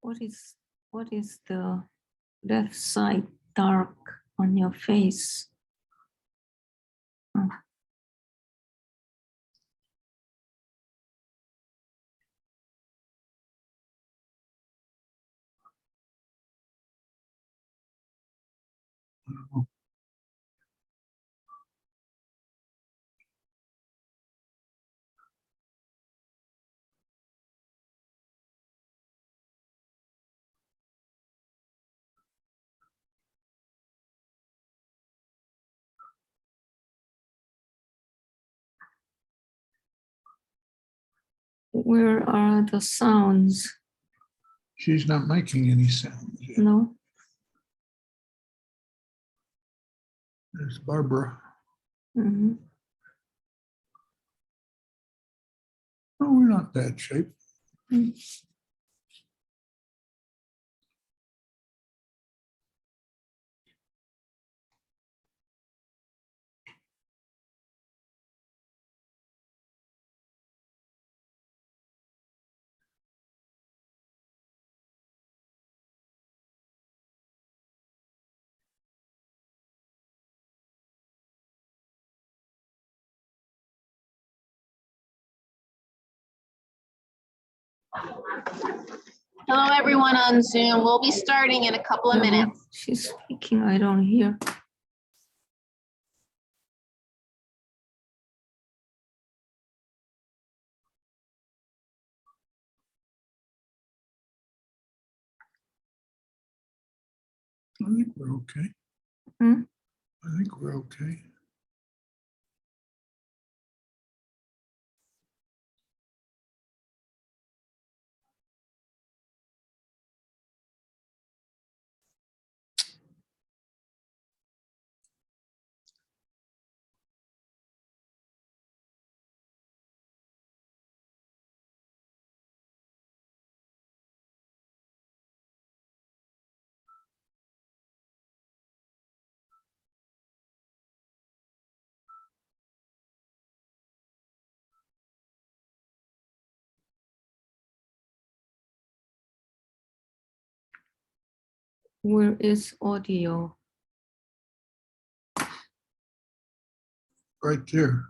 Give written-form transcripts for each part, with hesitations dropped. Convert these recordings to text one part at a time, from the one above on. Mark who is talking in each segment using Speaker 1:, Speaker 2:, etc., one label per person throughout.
Speaker 1: What is the left side dark on your face? Where are the sounds?
Speaker 2: She's not making any sound yet.
Speaker 1: No.
Speaker 2: There's Barbara.
Speaker 1: Mm-hmm.
Speaker 2: Oh, we're not bad shape.
Speaker 1: Mm.
Speaker 3: Hello, everyone on Zoom. We'll be starting in a couple of minutes.
Speaker 1: She's speaking, I don't hear.
Speaker 2: I think we're okay.
Speaker 1: Hmm?
Speaker 2: I think we're okay.
Speaker 1: Where is audio?
Speaker 2: Right there.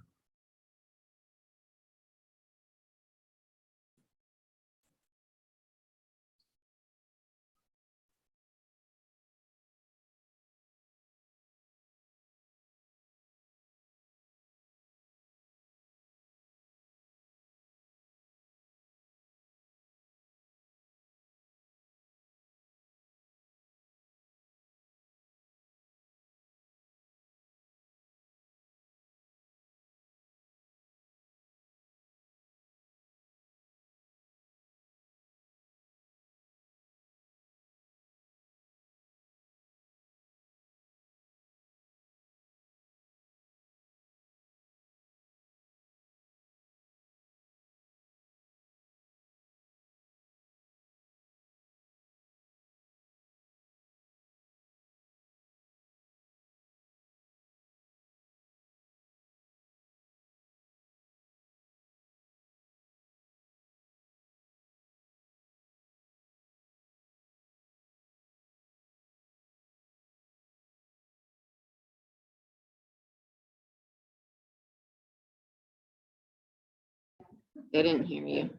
Speaker 3: They didn't hear you.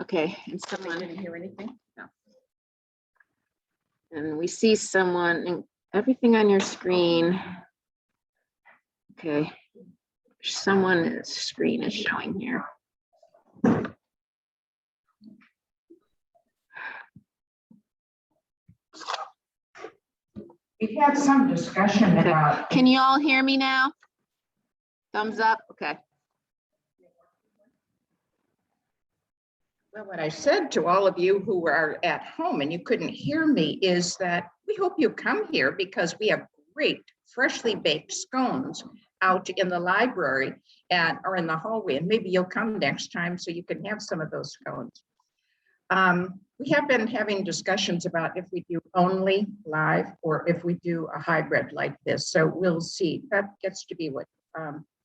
Speaker 3: Okay, and someone
Speaker 4: Didn't hear anything? No.
Speaker 3: and we see someone and everything on your screen. Okay, someone's screen is showing here.
Speaker 4: We've had some discussion
Speaker 3: Okay.
Speaker 4: about.
Speaker 3: Can you all hear me now? Thumbs up. Okay.
Speaker 4: Well, what I said to all of you who are at home and you couldn't hear me is that we hope you come here because we have great freshly baked scones out in the library or in the hallway, and maybe you'll come next time so you can have some of those scones. We have been having discussions about if we do only live or if we do a hybrid like this. So we'll see. That gets to be what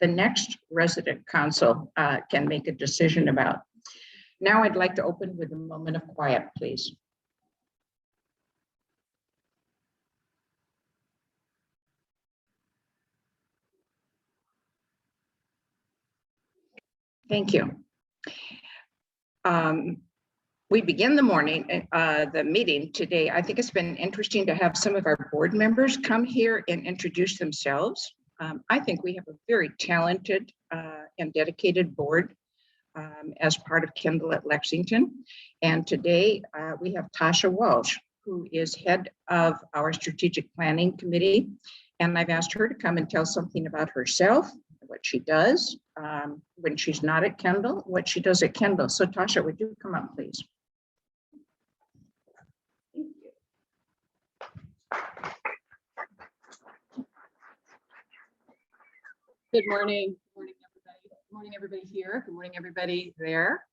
Speaker 4: the next resident council can make a decision about. Now I'd like to open with a moment of quiet, please. Thank you. We begin the meeting today. I think it's been interesting to have some of our board members come here and introduce themselves. I think we have a very talented and dedicated board as part of Kendall at Lexington. And today we have Tasha Walsh, who is head of our strategic planning committee. And I've asked her to come and tell something about herself, what she does when she's not at Kendall, what she does at Kendall. So Tasha, would you come up, please?
Speaker 5: Good morning. Good morning, everybody. Good morning, everybody here. Good morning, everybody there.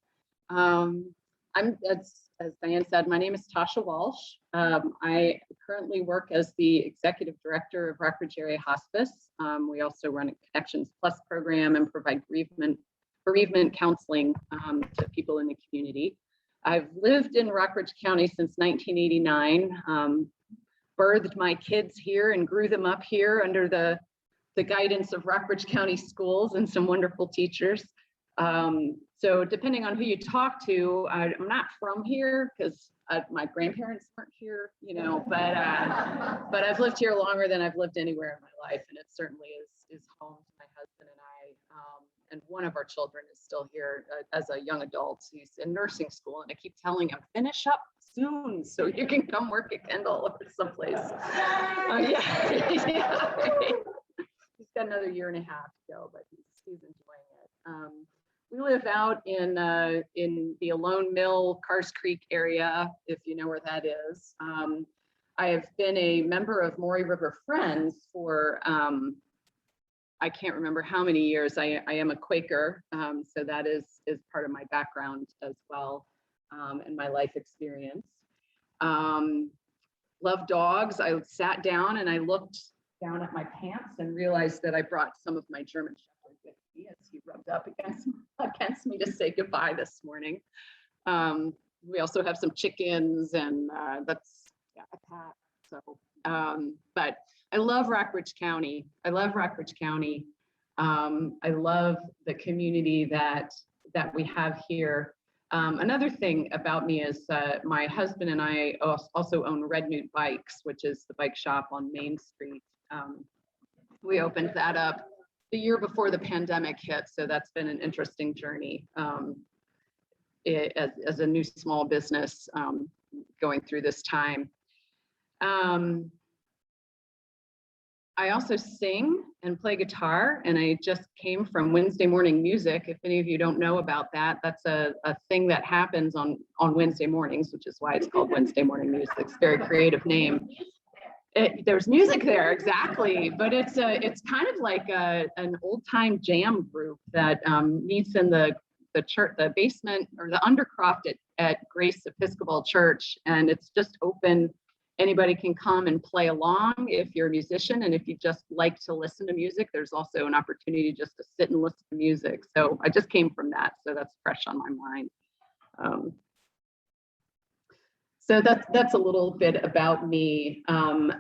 Speaker 5: As Diane said, my name is Tasha Walsh. I currently work as the Executive Director of Rockbridge Area Hospice. We also run a Connections Plus program and provide bereavement counseling to people in the community. I've lived in Rockbridge County since 1989, birthed my kids here and grew them up here under the guidance of Rockbridge County Schools and some wonderful teachers. So depending on who you talk to, I'm not from here because my grandparents weren't here, you know, but I've lived here longer than I've lived anywhere in my life, and it certainly is home to my husband and I. And one of our children is still here as a young adult. He's in nursing school, and I keep telling him, finish up soon so you can come work at Kendall or someplace. Yeah. He's got another year and a half to go, but he's enjoying it. We live out in the Alone Mill, Cars Creek area, if you know where that is. I have been a member of Maury River Friends for I can't remember how many years. I am a Quaker, so that is part of my background as well, and my life experience. Love dogs. I sat down and I looked down at my pants and realized that I brought some of my German Shepherd with me as he rubbed up against me to say goodbye this morning. We also have some chickens, and that's a cat. So, but I love Rockbridge County. I love the community that we have here. Another thing about me is my husband and I also own Red Newt Bikes, which is the bike shop on Main Street. We opened that up the year before the pandemic hit, so that's been an interesting journey as a new small business going through this time. I also sing and play guitar, and I just came from Wednesday morning music. If any of you don't know about that, that's a thing that happens on Wednesday mornings, which is why it's called Wednesday morning music. It's a very creative name. There's music there, exactly, but it's kind of like an old-time jam group that meets in the church, the basement or the undercroft at Grace Episcopal Church, and it's just open. Anybody can come and play along if you're a musician, and if you just like to listen to music, there's also an opportunity just to sit and listen to music. So I just came from that, so that's fresh on my mind. So that's a little bit about me.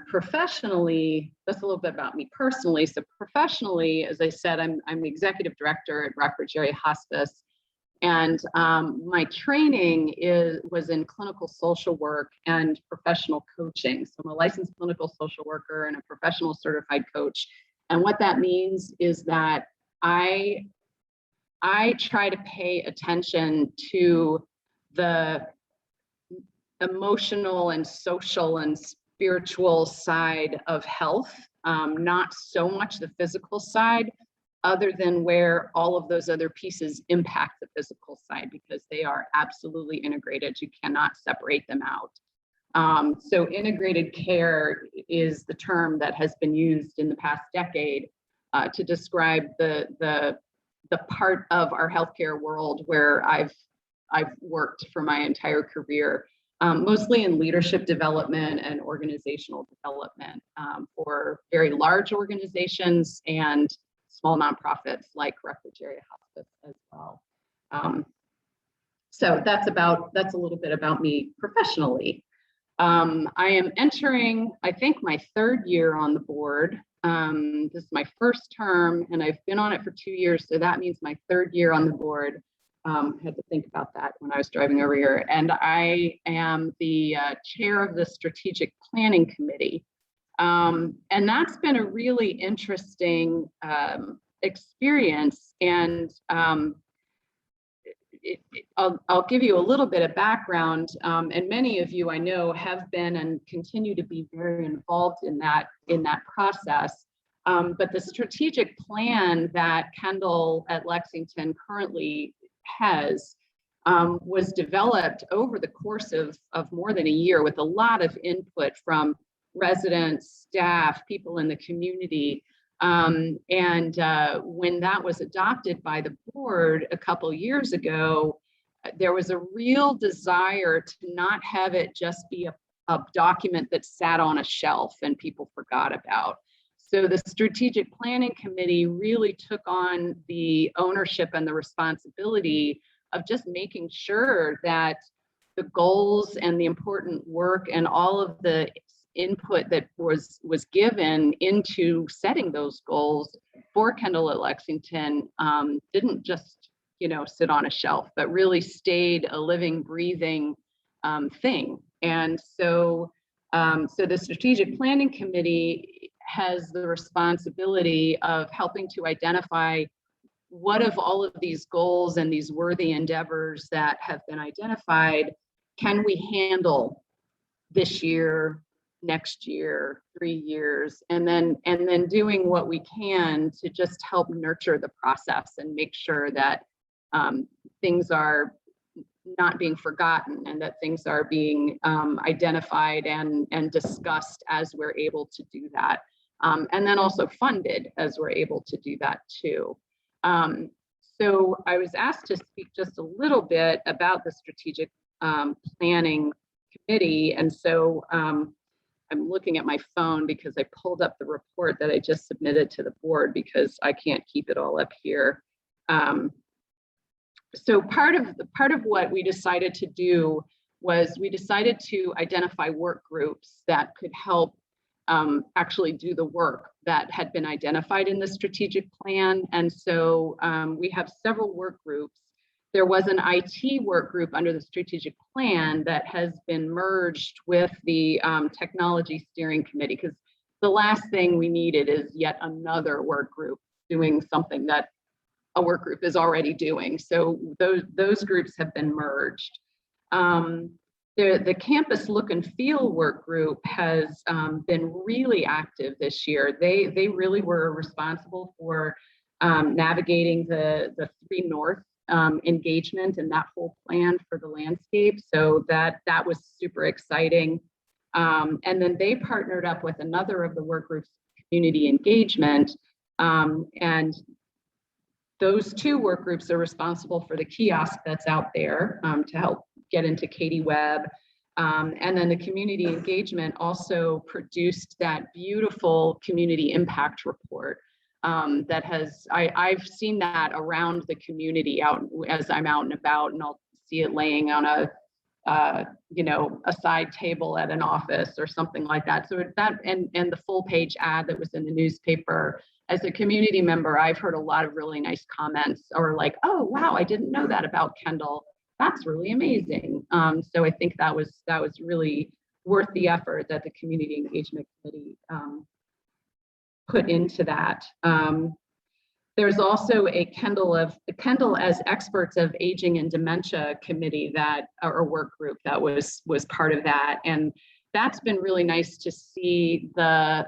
Speaker 5: Professionally, that's a little bit about me personally. So professionally, as I said, I'm the executive director at Rockbridge Area Hospice, and my training was in clinical social work and professional coaching. So I'm a licensed clinical social worker and a professional certified coach. And what that means is that I try to pay attention to the emotional and social and spiritual side of health, not so much the physical side, other than where all of those other pieces impact the physical side, because they are absolutely integrated. You cannot separate them out. So integrated care is the term that has been used in the past decade to describe the part of our healthcare world where I've worked for my entire career. Mostly in leadership development and organizational development for very large organizations and small nonprofits like Rockbridge Area Hospice as well. So that's a little bit about me professionally. I am entering, I think, my third year on the board. This is my first term, and I've been on it for 2 years, so that means my 3rd year on the board. Had to think about that when I was driving over here. And I am the chair of the Strategic Planning Committee. And that's been a really interesting experience. And I'll give you a little bit of background, and many of you I know have been and continue to be very involved in that process. But the strategic plan that Kendall at Lexington currently has was developed over the course of more than a year with a lot of input from residents, staff, people in the community. And when that was adopted by the board a couple years ago, there was a real desire to not have it just be a document that sat on a shelf and people forgot about. So the Strategic Planning Committee really took on the ownership and the responsibility of just making sure that the goals and the important work and all of the input that was given into setting those goals for Kendall at Lexington didn't just, sit on a shelf, but really stayed a living, breathing thing. And so the Strategic Planning Committee has the responsibility of helping to identify what of all of these goals and these worthy endeavors that have been identified can we handle this year, next year, 3 years, and then doing what we can to just help nurture the process and make sure that things are not being forgotten and that things are being identified and discussed as we're able to do that. And then also funded as we're able to do that too. So I was asked to speak just a little bit about the Strategic Planning Committee. And so I'm looking at my phone because I pulled up the report that I just submitted to the board because I can't keep it all up here. So part of what we decided to do was we decided to identify work groups that could help actually do the work that had been identified in the strategic plan. And so we have several work groups. There was an IT work group under the strategic plan that has been merged with the technology steering committee, because the last thing we needed is yet another work group doing something that a work group is already doing. So those groups have been merged. The campus look and feel work group has been really active this year. They really were responsible for navigating the 3 North engagement and that whole plan for the landscape. So that was super exciting. And then they partnered up with another of the work groups, community engagement, and those 2 work groups are responsible for the kiosk that's out there to help get into Katie Webb. And then the community engagement also produced that beautiful community impact report that has, I've seen that around the community out as I'm out and about, and I'll see it laying on a side table at an office or something like that. So that, and the full page ad that was in the newspaper. As a community member, I've heard a lot of really nice comments, or like, oh, wow, I didn't know that about Kendall. That's really amazing. So I think that was really worth the effort that the Community Engagement Committee put into that. There's also a Kendall as Experts of Aging and Dementia committee or work group that was part of that. And that's been really nice to see the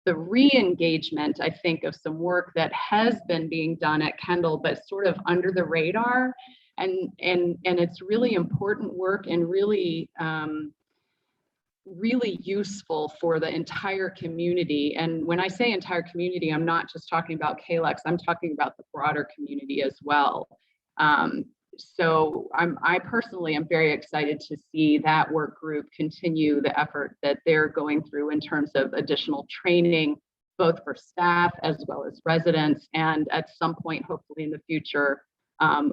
Speaker 5: re-engagement, I think, of some work that has been being done at Kendall, but sort of under the radar. And it's really important work and really, really useful for the entire community. And when I say entire community, I'm not just talking about KLEX, I'm talking about the broader community as well. So I personally am very excited to see that work group continue the effort that they're going through in terms of additional training, both for staff as well as residents, and at some point, hopefully in the future,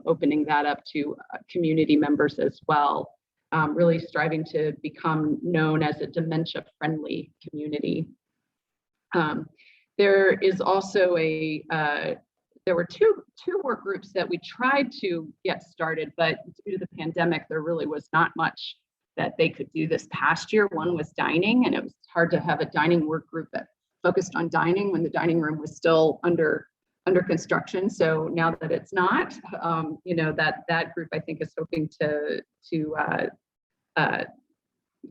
Speaker 5: opening that up to community members as well, really striving to become known as a dementia-friendly community. There is also there were two work groups that we tried to get started, but due to the pandemic, there really was not much that they could do this past year. One was dining, and it was hard to have a dining work group that focused on dining when the dining room was still under construction. So now that it's not, that group I think is hoping to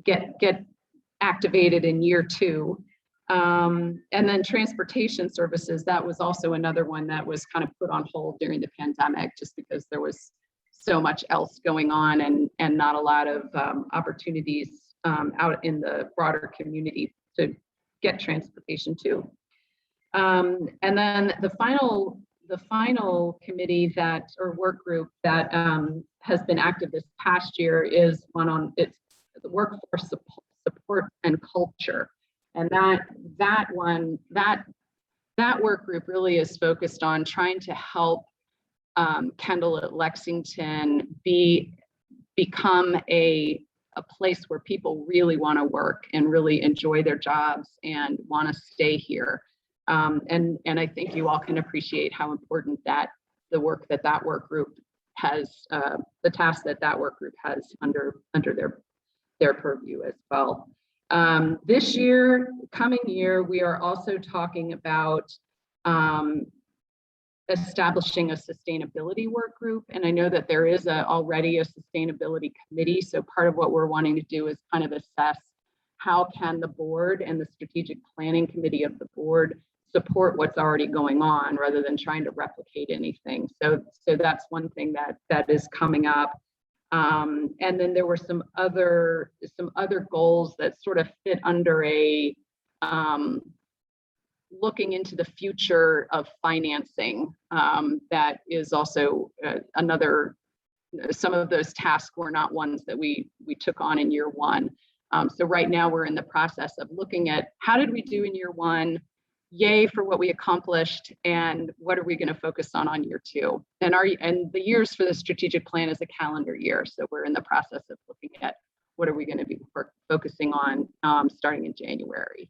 Speaker 5: get activated in year 2. And then transportation services, that was also another one that was kind of put on hold during the pandemic, just because there was so much else going on and not a lot of opportunities out in the broader community to get transportation too. And then the final committee or work group that has been active this past year is it's the workforce support and culture. And that work group really is focused on trying to help Kendall at Lexington become a place where people really want to work and really enjoy their jobs and want to stay here. And I think you all can appreciate how important the work that work group has, the task that work group has under their purview as well. This coming year, we are also talking about establishing a sustainability work group. And I know that there is already a sustainability committee. So part of what we're wanting to do is kind of assess how can the board and the strategic planning committee of the board support what's already going on rather than trying to replicate anything. So that's one thing that is coming up. And then there were some other goals that sort of fit under looking into the future of financing. That is also some of those tasks were not ones that we took on in year 1. So right now we're in the process of looking at how did we do in year 1, yay for what we accomplished, and what are we going to focus on year 2. And the years for the strategic plan is a calendar year. So we're in the process of looking at what are we going to be focusing on starting in January.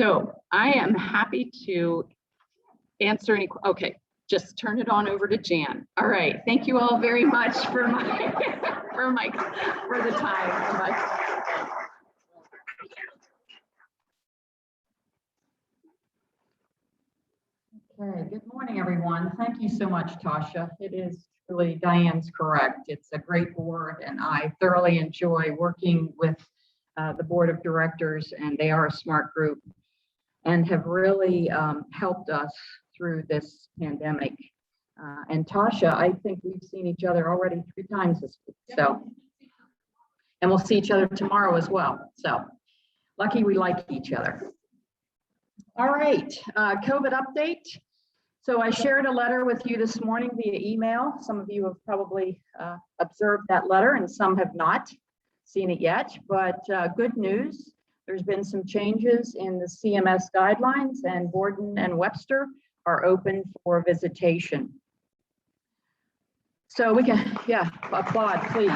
Speaker 5: So I am happy to answer any, okay, just turn it on over to Jan. All right, thank you all very much for the time.
Speaker 6: Okay, good morning, everyone. Thank you so much, Tasha. It is really, Diane's correct. It's a great board, and I thoroughly enjoy working with the board of directors, and they are a smart group and have really helped us through this pandemic. And Tasha, I think we've seen each other already 3 times this week. So, and we'll see each other tomorrow as well. So lucky we like each other. All right, COVID update. So I shared a letter with you this morning via email. Some of you have probably observed that letter and some have not seen it yet, but good news. There's been some changes in the CMS guidelines, and Borden and Webster are open for visitation. So we can, yeah, applaud, please.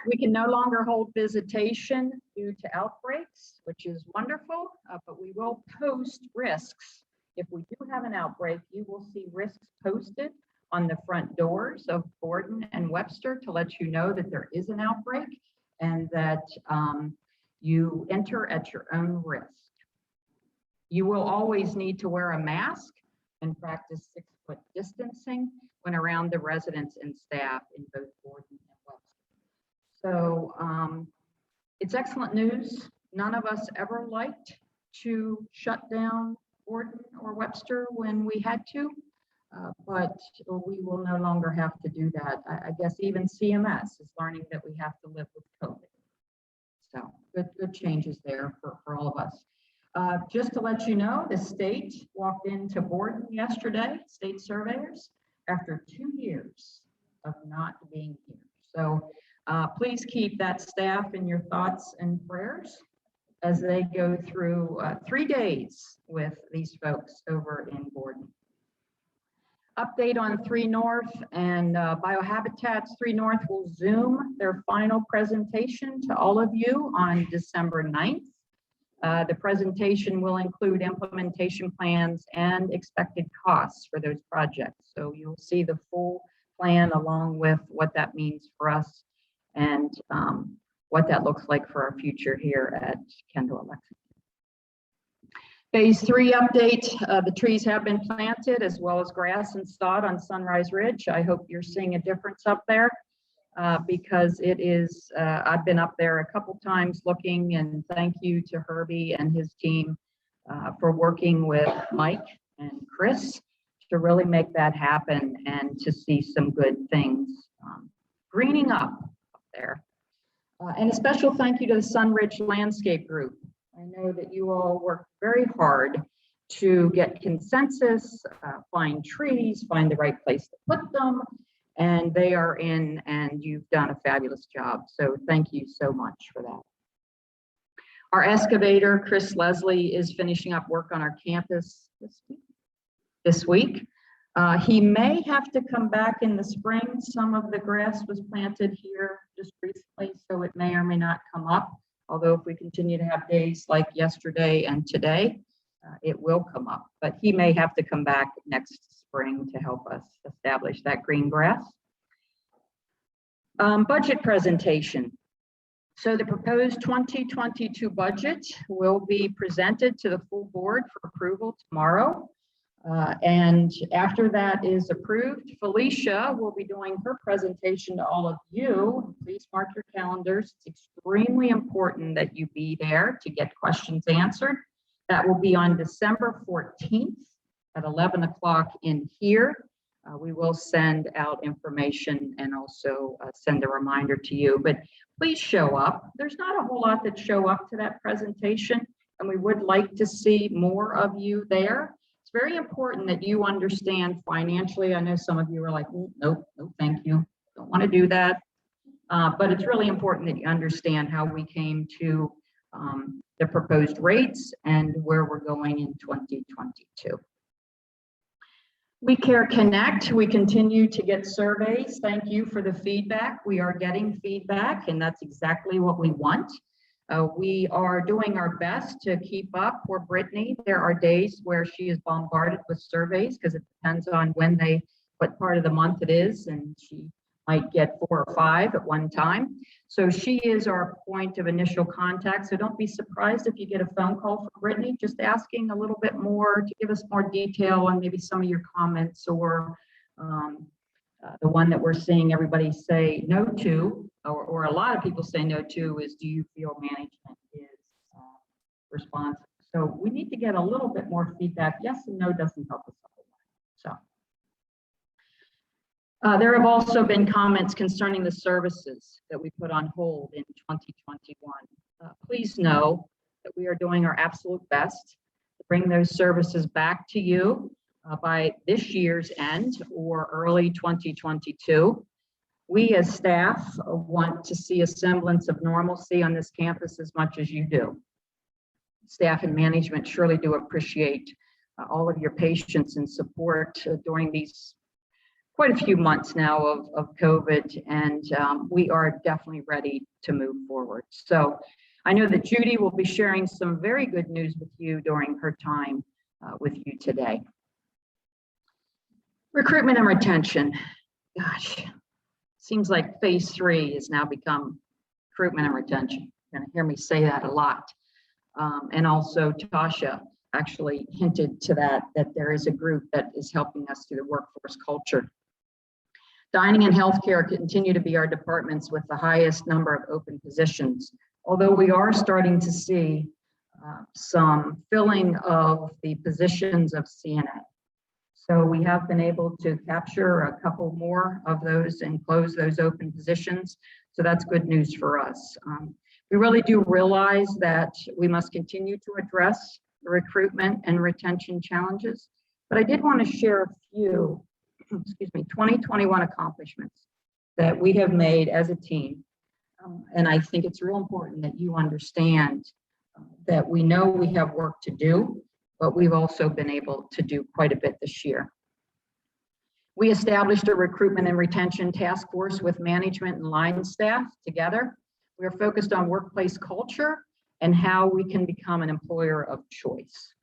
Speaker 6: We can no longer hold visitation due to outbreaks, which is wonderful, but we will post risks. If we do have an outbreak, you will see risks posted on the front doors of Borden and Webster to let you know that there is an outbreak and that you enter at your own risk. You will always need to wear a mask and practice 6-foot distancing when around the residents and staff in both Borden and Webster. So it's excellent news. None of us ever liked to shut down Borden or Webster when we had to, but we will no longer have to do that. I guess even CMS is learning that we have to live with COVID. So good changes there for all of us. Just to let you know, the state walked into Borden yesterday, state surveyors, after 2 years of not being here. So please keep that staff in your thoughts and prayers as they go through 3 days with these folks over in Borden. Update on 3 North and Biohabitats. 3 North will Zoom their final presentation to all of you on December 9th. The presentation will include implementation plans and expected costs for those projects. So you'll see the full plan along with what that means for us and what that looks like for our future here at Kendall Lexington. Phase 3 update, the trees have been planted as well as grass and sod on Sunrise Ridge. I hope you're seeing a difference up there because it is, I've been up there a couple times looking, and thank you to Herbie and his team for working with Mike and Chris to really make that happen and to see some good things greening up there. And a special thank you to the Sunridge Landscape Group. I know that you all worked very hard to get consensus, find trees, find the right place to put them, and they are in, and you've done a fabulous job. So thank you so much for that. Our excavator, Chris Leslie, is finishing up work on our campus this week. He may have to come back in the spring. Some of the grass was planted here just recently, so it may or may not come up. Although if we continue to have days like yesterday and today, it will come up. But he may have to come back next spring to help us establish that green grass. Budget presentation. So the proposed 2022 budget will be presented to the full board for approval tomorrow. And after that is approved, Felicia will be doing her presentation to all of you. Please mark your calendars. It's extremely important that you be there to get questions answered. That will be on December 14th at 11 o'clock in here. We will send out information and also send a reminder to you, but please show up. There's not a whole lot that show up to that presentation, and we would like to see more of you there. It's very important that you understand financially. I know some of you are like, nope, no, thank you. Don't want to do that. But it's really important that you understand how we came to the proposed rates and where we're going in 2022. We Care Connect, we continue to get surveys. Thank you for the feedback. We are getting feedback, and that's exactly what we want. We are doing our best to keep up for Brittany. There are days where she is bombarded with surveys because it depends on what part of the month it is, and she might get 4 or 5 at one time. So she is our point of initial contact. So don't be surprised if you get a phone call from Brittany, just asking a little bit more to give us more detail on maybe some of your comments or the one that we're seeing everybody say no to, or a lot of people say no to, is do you feel management is responsive? So we need to get a little bit more feedback. Yes and no doesn't help us all. So there have also been comments concerning the services that we put on hold in 2021. Please know that we are doing our absolute best to bring those services back to you by this year's end or early 2022. We as staff want to see a semblance of normalcy on this campus as much as you do. Staff and management surely do appreciate all of your patience and support during these quite a few months now of COVID, and we are definitely ready to move forward. So I know that Judy will be sharing some very good news with you during her time with you today. Recruitment and retention. Gosh, seems like phase 3 has now become recruitment and retention. You're gonna hear me say that a lot. And also Tasha actually hinted to that there is a group that is helping us through the workforce culture. Dining and healthcare continue to be our departments with the highest number of open positions, although we are starting to see some filling of the positions of CNA. So we have been able to capture a couple more of those and close those open positions. So that's good news for us. We really do realize that we must continue to address the recruitment and retention challenges, but I did want to share a few 2021 accomplishments that we have made as a team. And I think it's real important that you understand that we know we have work to do, but we've also been able to do quite a bit this year. We established a recruitment and retention task force with management and line staff together. We are focused on workplace culture and how we can become an employer of choice.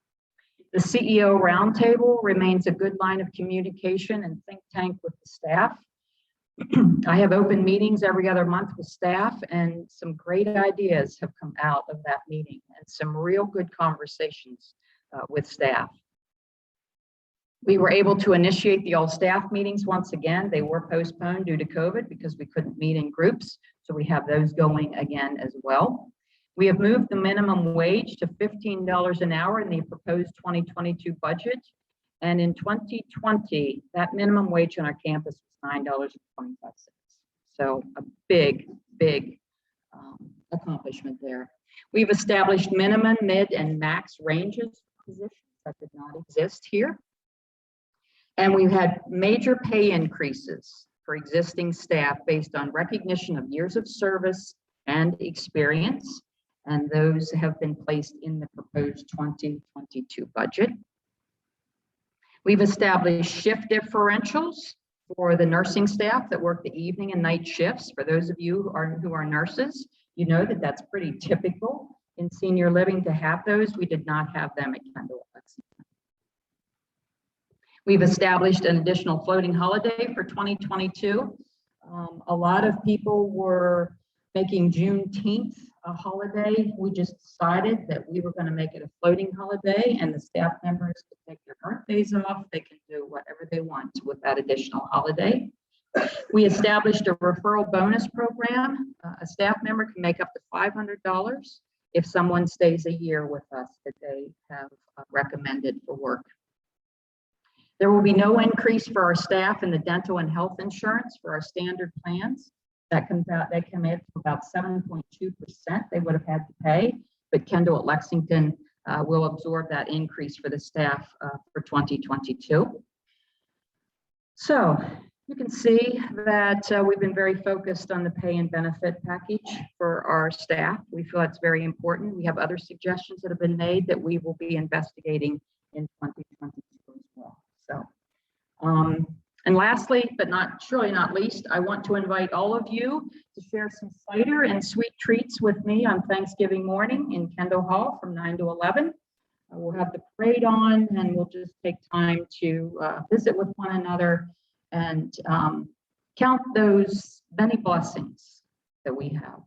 Speaker 6: The CEO Roundtable remains a good line of communication and think tank with the staff. I have open meetings every other month with staff, and some great ideas have come out of that meeting and some real good conversations with staff. We were able to initiate the all staff meetings once again. They were postponed due to COVID because we couldn't meet in groups. So we have those going again as well. We have moved the minimum wage to $15 an hour in the proposed 2022 budget. And in 2020, that minimum wage on our campus was $9.25. So a big accomplishment there. We've established minimum, mid, and max ranges for positions that did not exist here. And we've had major pay increases for existing staff based on recognition of years of service and experience. And those have been placed in the proposed 2022 budget. We've established shift differentials for the nursing staff that work the evening and night shifts. For those of you who are nurses, you know that that's pretty typical in senior living to have those. We did not have them at Kendall. We've established an additional floating holiday for 2022. A lot of people were making Juneteenth a holiday. We just decided that we were going to make it a floating holiday, and the staff members could take their birthdays off. They can do whatever they want with that additional holiday. We established a referral bonus program. A staff member can make up to $500 if someone stays a year with us that they have recommended for work. There will be no increase for our staff in the dental and health insurance for our standard plans. That comes out, they come in to about 7.2% they would have had to pay, but Kendall at Lexington will absorb that increase for the staff for 2022. So you can see that we've been very focused on the pay and benefit package for our staff. We feel that's very important. We have other suggestions that have been made that we will be investigating in 2022 as well. So, and lastly, but surely not least, I want to invite all of you to share some cider and sweet treats with me on Thanksgiving morning in Kendall Hall from 9 to 11. We'll have the parade on, and we'll just take time to visit with one another and count those many blessings that we have,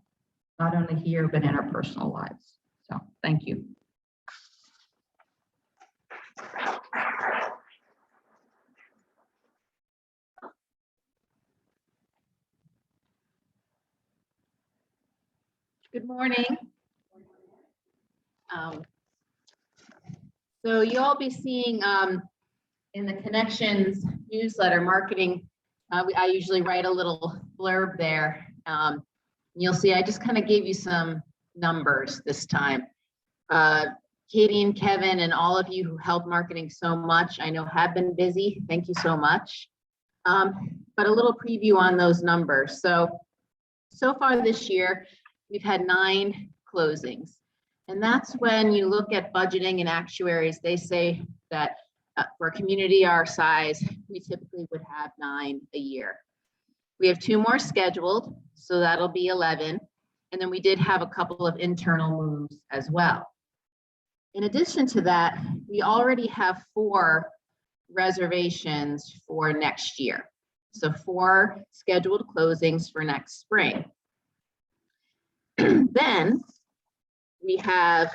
Speaker 6: not only here, but in our personal lives. So thank you.
Speaker 3: Good morning. So you'll all be seeing in the Connections newsletter marketing, I usually write a little blurb there. You'll see I just kind of gave you some numbers this time. Katie and Kevin and all of you who helped marketing so much, I know have been busy. Thank you so much. But a little preview on those numbers. So far this year, we've had 9 closings. And that's when you look at budgeting and actuaries, they say that for a community our size, we typically would have 9 a year. We have 2 more scheduled, so that'll be 11. And then we did have a couple of internal moves as well. In addition to that, we already have 4 reservations for next year. So 4 scheduled closings for next spring. Then we have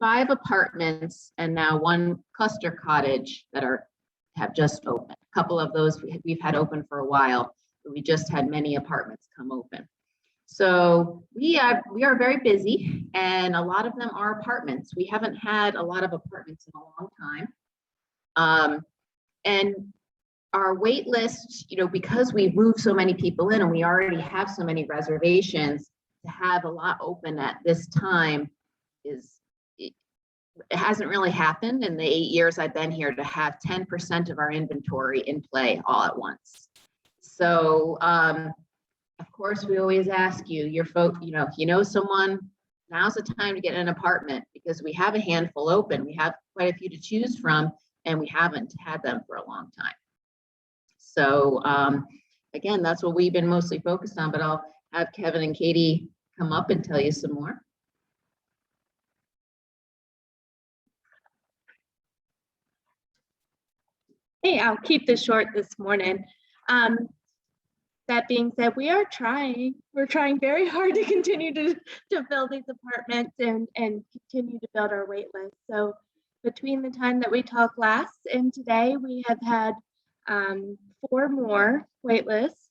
Speaker 3: 5 apartments and now 1 cluster cottage that have just opened. A couple of those we've had open for a while, but we just had many apartments come open. So we are very busy, and a lot of them are apartments. We haven't had a lot of apartments in a long time. And our wait list, because we moved so many people in and we already have so many reservations, to have a lot open at this time it hasn't really happened in the 8 years I've been here to have 10% of our inventory in play all at once. So of course we always ask you, if you know someone, now's the time to get an apartment, because we have a handful open. We have quite a few to choose from, and we haven't had them for a long time. So again, that's what we've been mostly focused on, but I'll have Kevin and Katie come up and tell you some more.
Speaker 7: Hey, I'll keep this short this morning. That being said, we are trying. We're trying very hard to continue to fill these apartments and continue to build our wait list. So between the time that we talked last and today, we have had 4 more wait lists.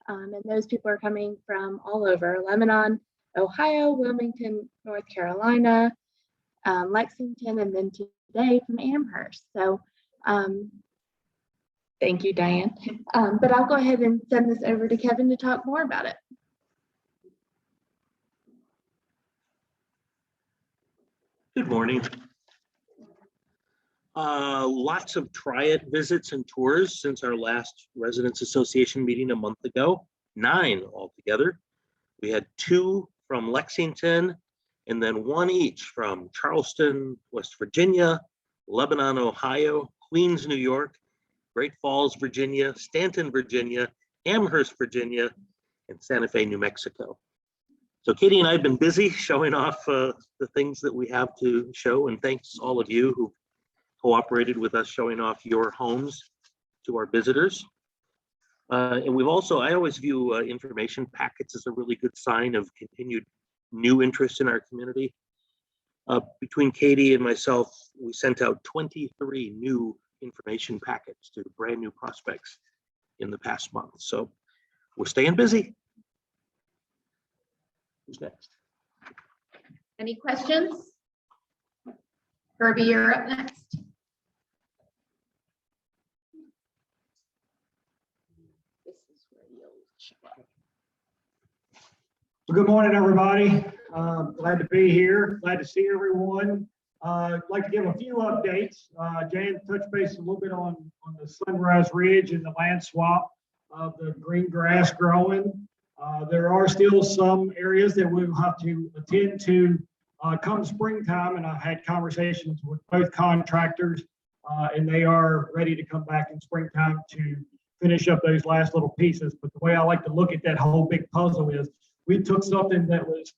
Speaker 7: And those people are coming from all over: Lebanon, Ohio, Wilmington, North Carolina, Lexington, and then today from Amherst. So thank you, Diane. But I'll go ahead and send this over to Kevin to talk more about it.
Speaker 8: Good morning. Lots of try-it visits and tours since our last Residents Association meeting a month ago, 9 altogether. We had 2 from Lexington and then 1 each from Charleston, West Virginia, Lebanon, Ohio, Queens, New York, Great Falls, Virginia, Stanton, Virginia, Amherst, Virginia, and Santa Fe, New Mexico. So Katie and I have been busy showing off the things that we have to show, and thanks to all of you who cooperated with us showing off your homes to our visitors. And we've also, I always view information packets as a really good sign of continued new interest in our community. Between Katie and myself, we sent out 23 new information packets to brand new prospects in the past month. So we're staying busy. Who's next?
Speaker 3: Any questions? Herbie, you're up next. This is where you'll show up.
Speaker 9: Well, good morning, everybody. Glad to be here. Glad to see everyone. I'd like to give a few updates. Jan touched base a little bit on the Sunrise Ridge and the land swap of the green grass growing. There are still some areas that we'll have to attend to come springtime, and I've had conversations with both contractors, and they are ready to come back in springtime to finish up those last little pieces. But the way I like to look at that whole big puzzle is we took something that was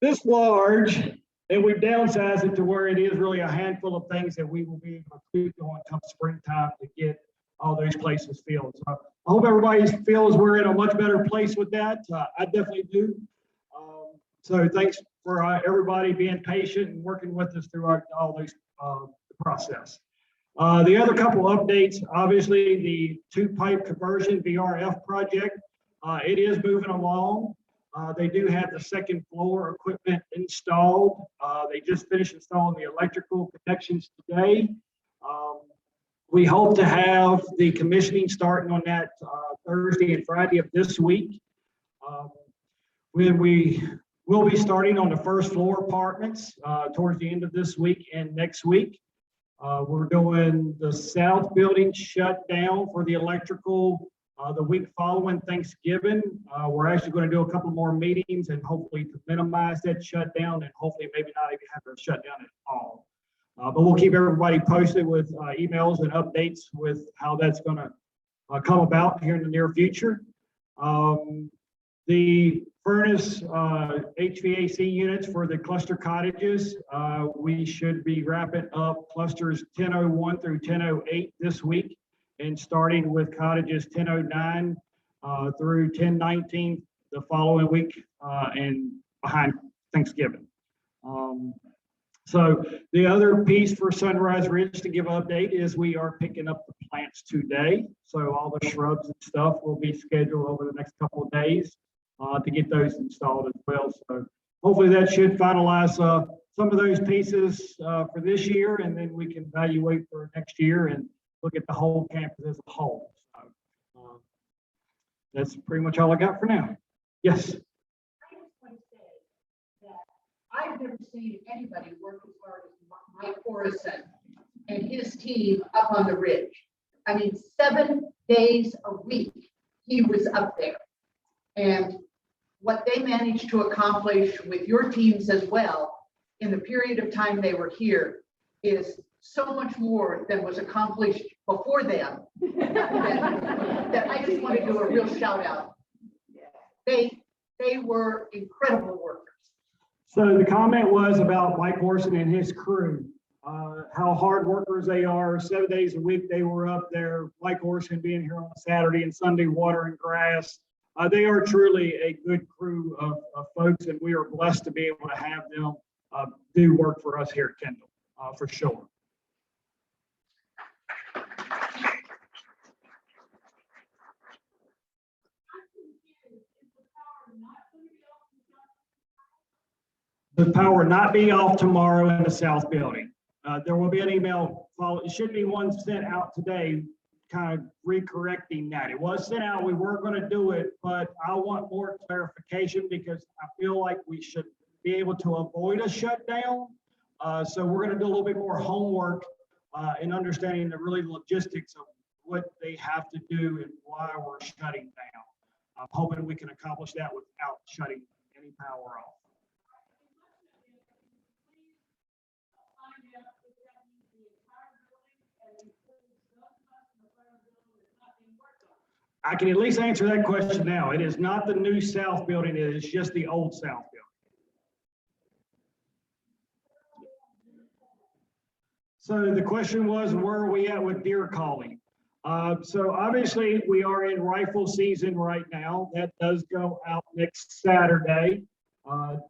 Speaker 9: this large and we downsized it to where it is really a handful of things that we will be able to tweak on come springtime to get all those places filled. So I hope everybody feels we're in a much better place with that. I definitely do. So thanks for everybody being patient and working with us throughout all this process. The other couple updates, obviously the 2-pipe conversion VRF project, it is moving along. They do have the 2nd floor equipment installed. They just finished installing the electrical connections today. We hope to have the commissioning starting on that Thursday and Friday of this week. When we will be starting on the 1st floor apartments towards the end of this week and next week. We're doing the south building shut down for the electrical the week following Thanksgiving. We're actually going to do a couple more meetings and hopefully to minimize that shutdown and hopefully maybe not even have to shut down at all. But we'll keep everybody posted with emails and updates with how that's going to come about here in the near future. The furnace HVAC units for the cluster cottages, we should be wrapping up clusters 1001 through 1008 this week, and starting with cottages 1009 through 1019 the following week and behind Thanksgiving. So the other piece for Sunrise Ridge to give an update is we are picking up the plants today. So all the shrubs and stuff will be scheduled over the next couple of days to get those installed as well. So hopefully that should finalize some of those pieces for this year, and then we can evaluate for next year and look at the whole campus as a whole. So that's pretty much all I got for now. Yes.
Speaker 6: I just want to say that I've never seen anybody work as hard as Mike Orison and his team up on the ridge. I mean, 7 days a week, he was up there. And what they managed to accomplish with your teams as well in the period of time they were here is so much more than was accomplished before them that I just want to do a real shout out. They were incredible workers.
Speaker 9: So the comment was about Mike Orson and his crew. how hard workers they are. 7 days a week they were up there, like Orson being here on a Saturday and Sunday watering grass. They are truly a good crew of folks, and we are blessed to be able to have them do work for us here at Kendall, for sure. The power not be off tomorrow in the south building. There will be an email follow. It should be one sent out today, kind of recorrecting that. It was sent out. We were going to do it, but I want more clarification because I feel like we should be able to avoid a shutdown. So we're going to do a little bit more homework in understanding the really logistics of what they have to do and why we're shutting down. I'm hoping we can accomplish that without shutting any power off. I can at least answer that question now. It is not the new south building, it is just the old south building. So the question was, where are we at with deer calling? So obviously we are in rifle season right now. That does go out next Saturday.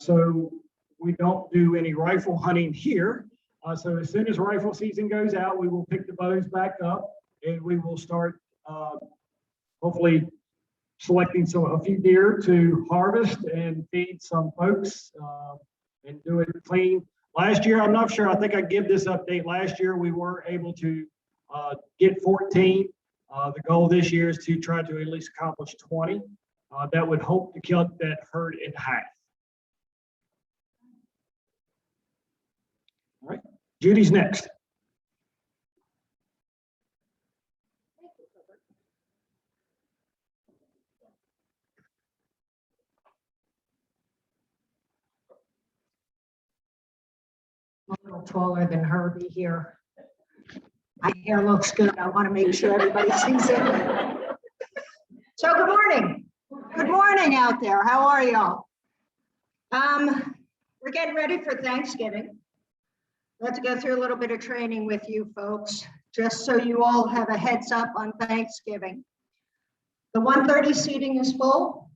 Speaker 9: So we don't do any rifle hunting here. So as soon as rifle season goes out, we will pick the bows back up and we will start hopefully selecting a few deer to harvest and feed some folks and do it clean. Last year, I'm not sure, I think I give this update. Last year, we were able to get 14. The goal this year is to try to at least accomplish 20. That would hope to kill that herd in half. All right, Judy's next.
Speaker 6: A little taller than Herbie here. My hair looks good. I want to make sure everybody sees it. So good morning. Good morning out there. How are y'all? We're getting ready for Thanksgiving. Let's go through a little bit of training with you folks, just so you all have a heads up on Thanksgiving. The 130 seating is full.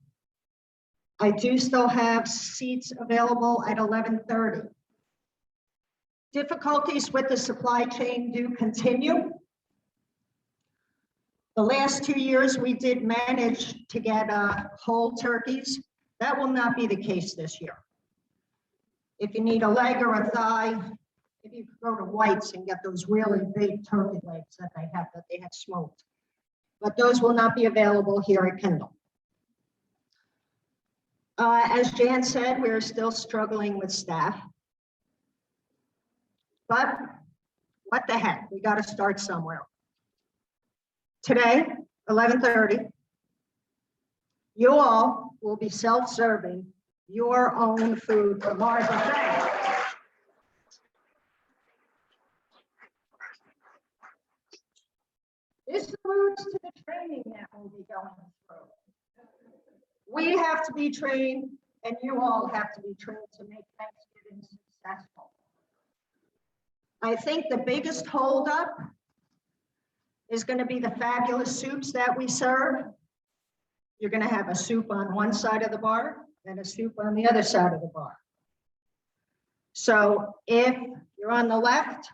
Speaker 6: I do still have seats available at 11:30. Difficulties with the supply chain do continue. The last 2 years, we did manage to get whole turkeys. That will not be the case this year. If you need a leg or a thigh, if you could go to White's and get those really big turkey legs that they have smoked. But those will not be available here at Kendall. As Jan said, we're still struggling with staff. But what the heck, we got to start somewhere. Today, 11:30, you all will be self-serving your own food for Martha Day. This alludes to the training that we'll be going through. We have to be trained, and you all have to be trained to make Thanksgiving successful. I think the biggest holdup is going to be the fabulous soups that we serve. You're going to have a soup on one side of the bar and a soup on the other side of the bar. So if you're on the left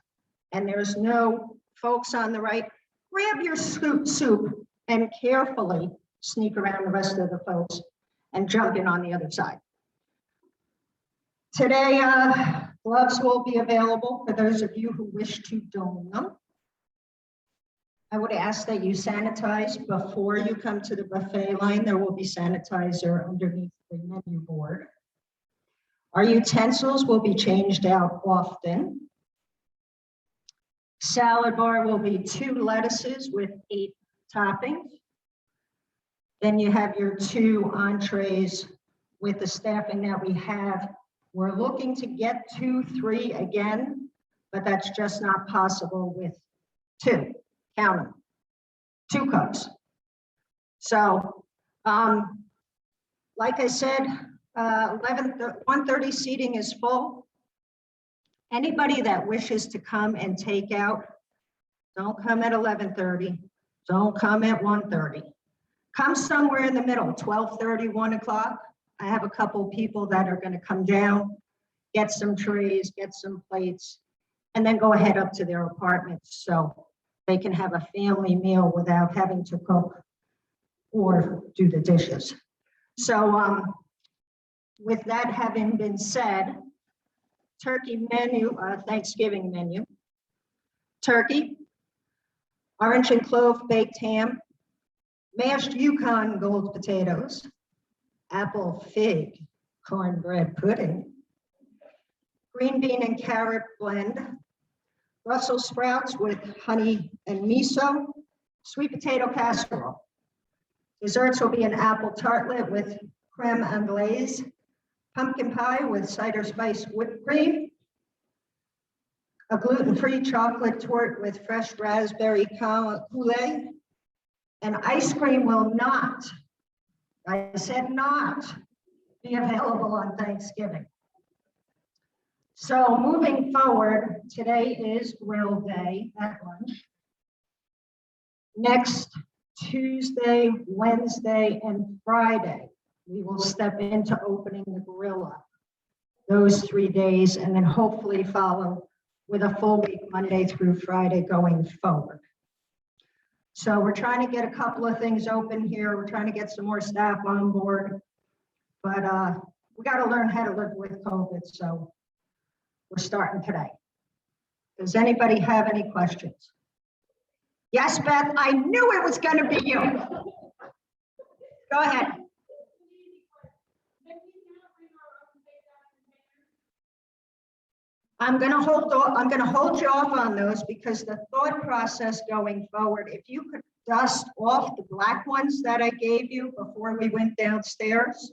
Speaker 6: and there's no folks on the right, grab your soup and carefully sneak around the rest of the folks and jump in on the other side. Today, gloves will be available for those of you who wish to don them. I would ask that you sanitize before you come to the buffet line. There will be sanitizer underneath the menu board. Our utensils will be changed out often. Salad bar will be 2 lettuces with 8 toppings. Then you have your 2 entrees with the staffing that we have. We're looking to get 2, 3 again, but that's just not possible with 2. Count them, 2 cooks. So, like I said, 130 seating is full. Anybody that wishes to come and take out, don't come at 11:30. Don't come at 1:30. Come somewhere in the middle, 12:30, 1 o'clock. I have a couple people that are going to come down, get some trays, get some plates, and then go ahead up to their apartments so they can have a family meal without having to cook or do the dishes. So with that having been said, turkey menu, Thanksgiving menu, turkey, orange and clove baked ham, mashed Yukon gold potatoes, apple fig cornbread pudding, green bean and carrot blend, Brussels sprouts with honey and miso, sweet potato casserole. Desserts will be an apple tartlet with creme anglaise, pumpkin pie with cider spice whipped cream, a gluten-free chocolate torte with fresh raspberry coulis, and ice cream will not, I said not, be available on Thanksgiving. So moving forward, today is grill day at lunch. Next Tuesday, Wednesday, and Friday, we will step into opening the grill up. Those 3 days, and then hopefully follow with a full week, Monday through Friday going forward. So we're trying to get a couple of things open here. We're trying to get some more staff on board, but we got to learn how to live with COVID. So we're starting today. Does anybody have any questions? Yes, Beth, I knew it was going to be you. Go ahead. I'm going to hold you off on those because the thought process going forward, if you could dust off the black ones that I gave you before we went downstairs,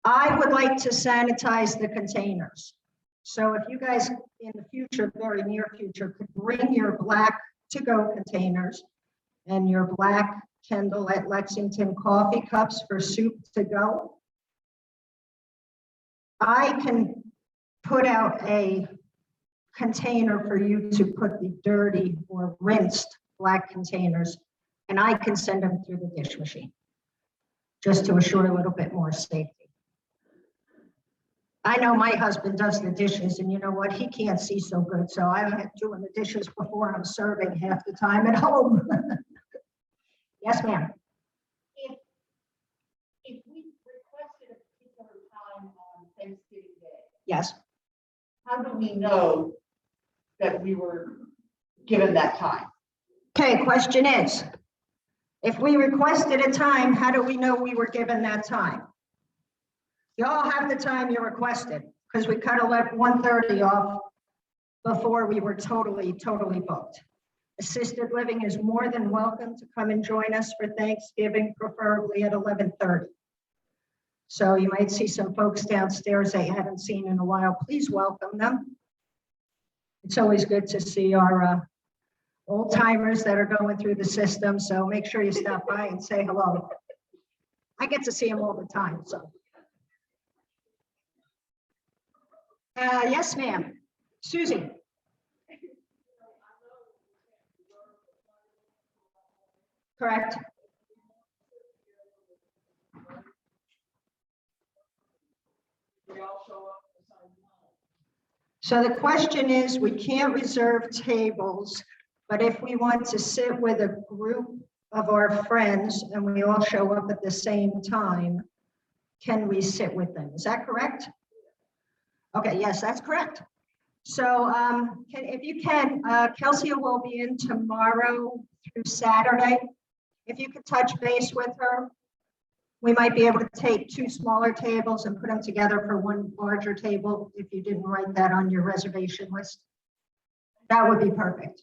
Speaker 6: I would like to sanitize the containers. So if you guys in the future, very near future, could bring your black to-go containers and your black Kendall at Lexington coffee cups for soup to go, I can put out a container for you to put the dirty or rinsed black containers, and I can send them through the dish machine just to assure a little bit more safety. I know my husband does the dishes, and you know what? He can't see so good, so I'm doing the dishes before I'm serving half the time at home. Yes, ma'am.
Speaker 10: If we requested a particular time on Thanksgiving Day,
Speaker 6: Yes.
Speaker 10: how do we know that we were given that time?
Speaker 6: Okay, question is, if we requested a time, how do we know we were given that time? You all have the time you requested because we cut 1:30 off before we were totally booked. Assisted living is more than welcome to come and join us for Thanksgiving, preferably at 11:30. So you might see some folks downstairs I haven't seen in a while. Please welcome them. It's always good to see our old timers that are going through the system. So make sure you stop by and say hello. I get to see them all the time, so. Yes, ma'am. Susie. Correct. So the question is, we can't reserve tables, but if we want to sit with a group of our friends and we all show up at the same time, can we sit with them? Is that correct? Okay, yes, that's correct. So if you can, Kelsey will be in tomorrow through Saturday. If you could touch base with her, we might be able to take 2 smaller tables and put them together for 1 larger table if you didn't write that on your reservation list. That would be perfect.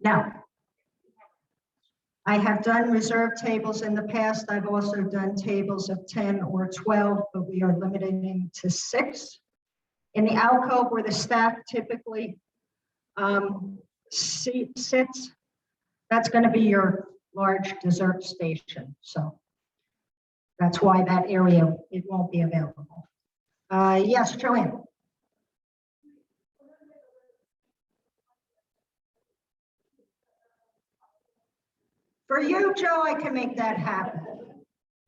Speaker 6: No. I have done reserved tables in the past. I've also done tables of 10 or 12, but we are limiting to 6. In the alcove where the staff typically sits, that's going to be your large dessert station. So that's why that area, it won't be available. Yes, Joanne. For you, Joe, I can make that happen.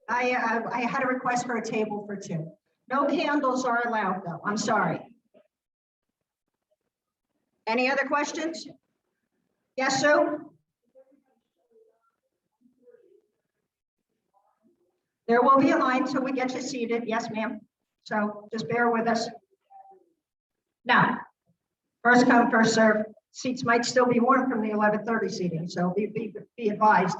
Speaker 6: I had a request for a table for 2. No candles are allowed, though. I'm sorry. Any other questions? Yes, Sue? There will be a line till we get you seated. Yes, ma'am. So just bear with us. Now, first come, first serve. Seats might still be warm from the 11:30 seating, so be advised.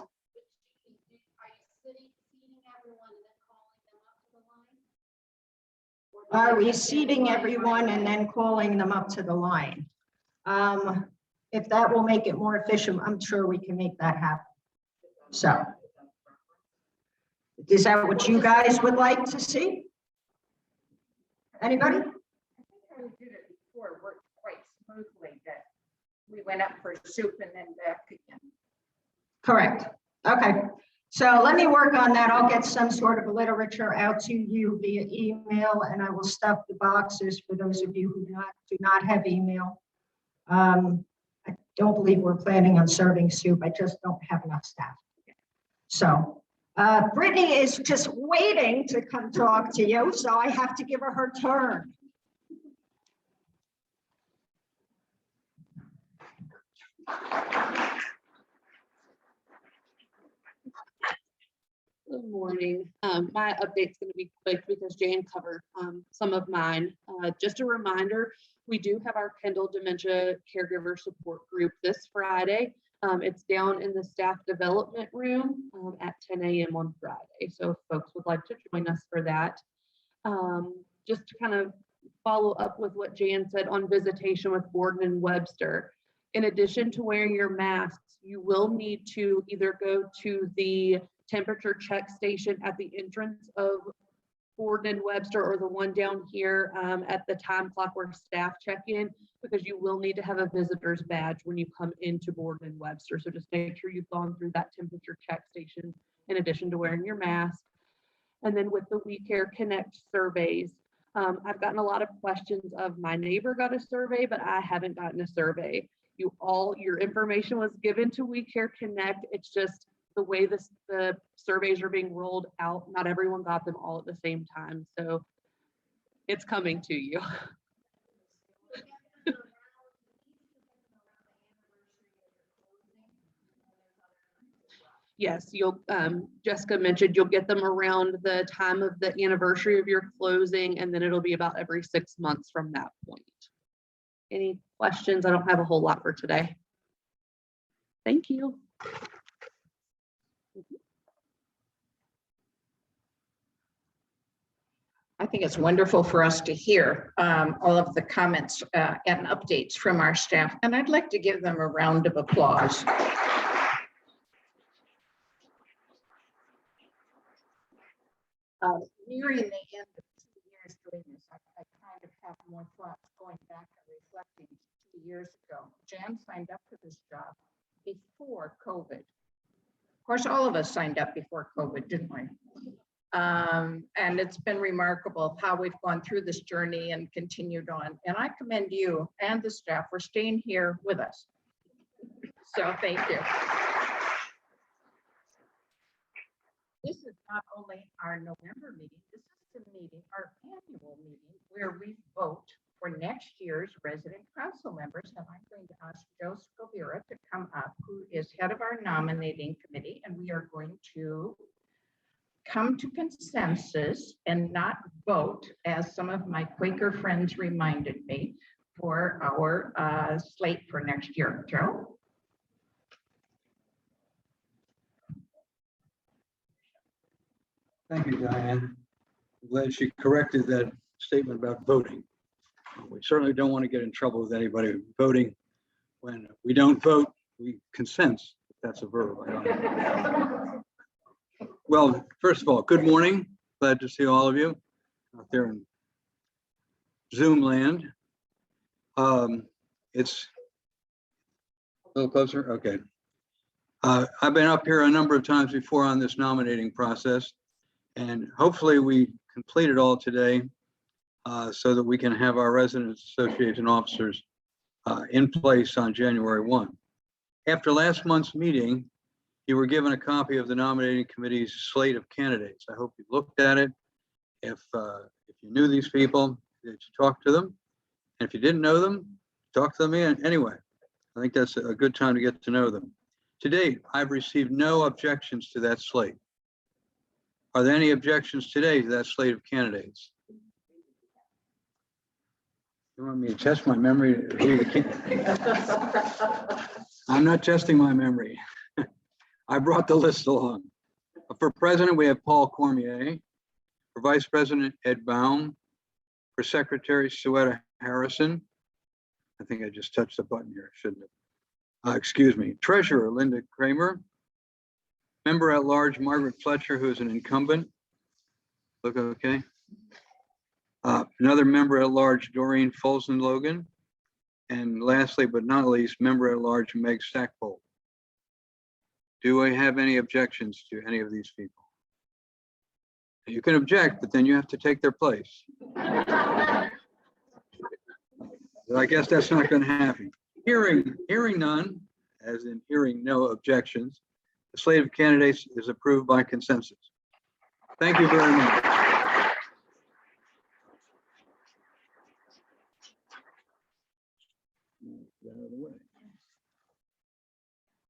Speaker 6: Are we seating everyone and then calling them up to the line? If that will make it more efficient, I'm sure we can make that happen. So, is that what you guys would like to see? Anybody?
Speaker 4: I think we did it before, it worked quite smoothly, that we went up for soup and then back again.
Speaker 6: Correct. Okay. So let me work on that. I'll get some sort of literature out to you via email, and I will stuff the boxes for those of you who do not have email. I don't believe we're planning on serving soup. I just don't have enough staff. So Brittany is just waiting to come talk to you, so I have to give her her turn.
Speaker 11: Good morning. My update's going to be quick because Jan covered some of mine. Just a reminder, we do have our Kendall Dementia Caregiver Support Group this Friday. It's down in the staff development room at 10 a.m. on Friday. So if folks would like to join us for that. Just to kind of follow up with what Jan said on visitation with Borden and Webster. In addition to wearing your masks, you will need to either go to the temperature check station at the entrance of Borden and Webster, or the one down here at the time clock where staff check in, because you will need to have a visitor's badge when you come into Borden and Webster. So just make sure you've gone through that temperature check station in addition to wearing your mask. And then with the We Care Connect surveys, I've gotten a lot of questions of my neighbor got a survey, but I haven't gotten a survey. Your information was given to We Care Connect. It's just the way the surveys are being rolled out, not everyone got them all at the same time. So it's coming to you. Yes, Jessica mentioned you'll get them around the time of the anniversary of your closing, and then it'll be about every 6 months from that point. Any questions? I don't have a whole lot for today. Thank you.
Speaker 4: I think it's wonderful for us to hear all of the comments and updates from our staff, and I'd like to give them a round of applause. Nearing the end of 2 years doing this, I kind of have more thoughts going back and reflecting 2 years ago. Jan signed up for this job before COVID. Of course, all of us signed up before COVID, didn't we? And it's been remarkable how we've gone through this journey and continued on. And I commend you and the staff for staying here with us. So thank you. This is not only our November meeting, this is the meeting, our annual meeting, where we vote for next year's resident council members. And I'm going to ask Joe Scovira to come up, who is head of our nominating committee, and we are going to come to consensus and not vote, as some of my Quaker friends reminded me, for our slate for next year. Joe?
Speaker 12: Thank you, Diane. I'm glad she corrected that statement about voting. We certainly don't want to get in trouble with anybody voting. When we don't vote, we consent, if that's a verb. Well, first of all, good morning. Glad to see all of you out there in Zoom land. It's a little closer. Okay. I've been up here a number of times before on this nominating process, and hopefully we complete it all today. so that we can have our residents association officers in place on January 1. After last month's meeting, you were given a copy of the nominating committee's slate of candidates. I hope you looked at it. If you knew these people, did you talk to them? And if you didn't know them, talk to them anyway. I think that's a good time to get to know them. To date, I've received no objections to that slate. Are there any objections today to that slate of candidates? You want me to test my memory? I'm not testing my memory. I brought the list along. For president, we have Paul Cormier. For vice president, Ed Baum. For secretary, Suetta Harrison. I think I just touched the button here, shouldn't have. Excuse me. Treasurer, Linda Kramer. Member at large, Margaret Fletcher, who is an incumbent. Look okay. Another member at large, Doreen Folsom Logan. And lastly, but not least, member at large, Meg Stackpole. Do I have any objections to any of these people? You can object, but then you have to take their place. I guess that's not going to happen. Hearing none, as in hearing no objections, the slate of candidates is approved by consensus. Thank you very much.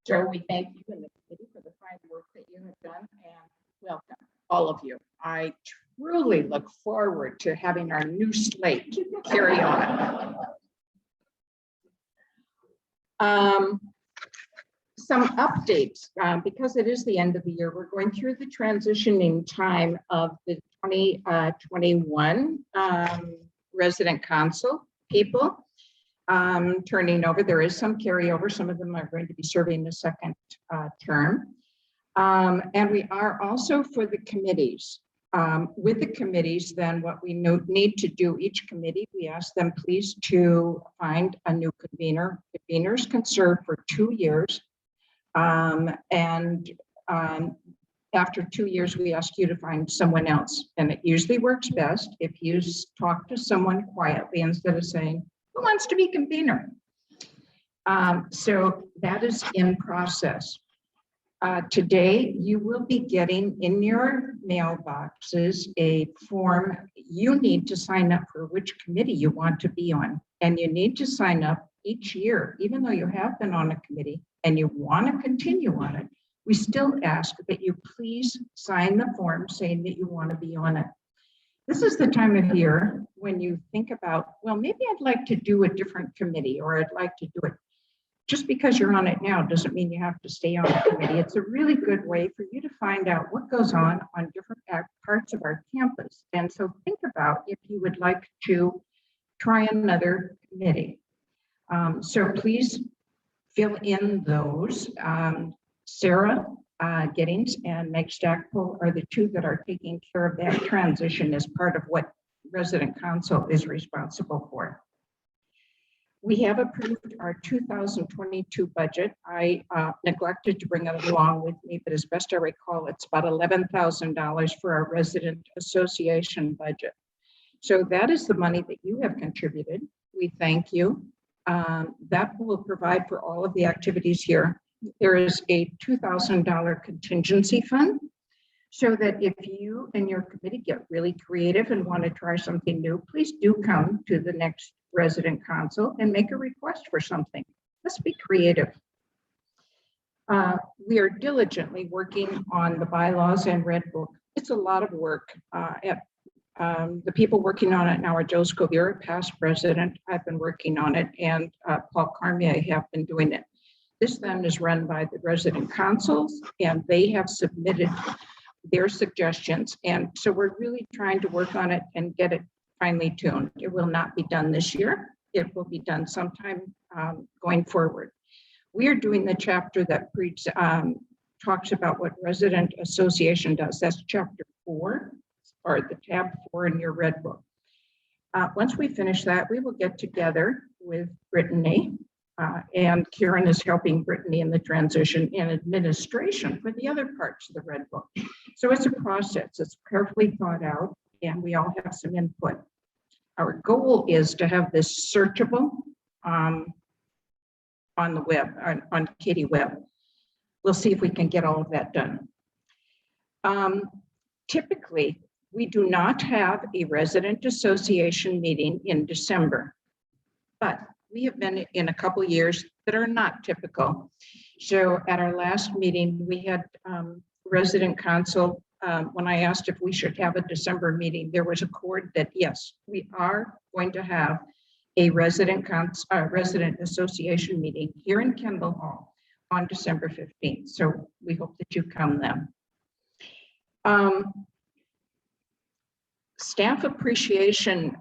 Speaker 4: So we thank you and the committee for the fine work that you have done, and welcome, all of you. I truly look forward to having our new slate carry on. Some updates, because it is the end of the year, we're going through the transitioning time of the 2021 resident council people. Turning over, there is some carryover. Some of them are going to be serving the second term. And we are also for the committees. With the committees, then what we need to do, each committee, we ask them please to find a new convener. Conveners can serve for 2 years. After 2 years, we ask you to find someone else. And it usually works best if you talk to someone quietly instead of saying, who wants to be convener? So that is in process. Today, you will be getting in your mailboxes a form. You need to sign up for which committee you want to be on. And you need to sign up each year, even though you have been on a committee and you want to continue on it. We still ask that you please sign the form saying that you want to be on it. This is the time of year when you think about, well, maybe I'd like to do a different committee, or I'd like to do it. Just because you're on it now doesn't mean you have to stay on the committee. It's a really good way for you to find out what goes on different parts of our campus. And so think about if you would like to try another committee. So please fill in those. Sarah Giddings and Meg Stackpole are the two that are taking care of that transition as part of what resident council is responsible for. We have approved our 2022 budget. I neglected to bring it along with me, but as best I recall, it's about $11,000 for our resident association budget. So that is the money that you have contributed. We thank you. That will provide for all of the activities here. There is a $2,000 contingency fund, so that if you and your committee get really creative and want to try something new, please do come to the next resident council and make a request for something. Let's be creative. We are diligently working on the bylaws and Red Book. It's a lot of work. The people working on it now are Joe Scovere, past president. I've been working on it, and Paul Cormier have been doing it. This then is run by the resident councils, and they have submitted their suggestions. And so we're really trying to work on it and get it finely tuned. It will not be done this year. It will be done sometime going forward. We are doing the chapter that talks about what resident association does. That's chapter 4, or the tab 4 in your Red Book. Once we finish that, we will get together with Brittany, and Karen is helping Brittany in the transition and administration for the other parts of the Red Book. So it's a process. It's carefully thought out, and we all have some input. our goal is to have this searchable on the web, on Katie Web. We'll see if we can get all of that done. Typically, we do not have a resident association meeting in December, but we have been in a couple years that are not typical. So at our last meeting, we had resident council, when I asked if we should have a December meeting, there was accord that yes, we are going to have a resident association meeting here in Kendall Hall on December 15th. So we hope that you come then. Staff appreciation,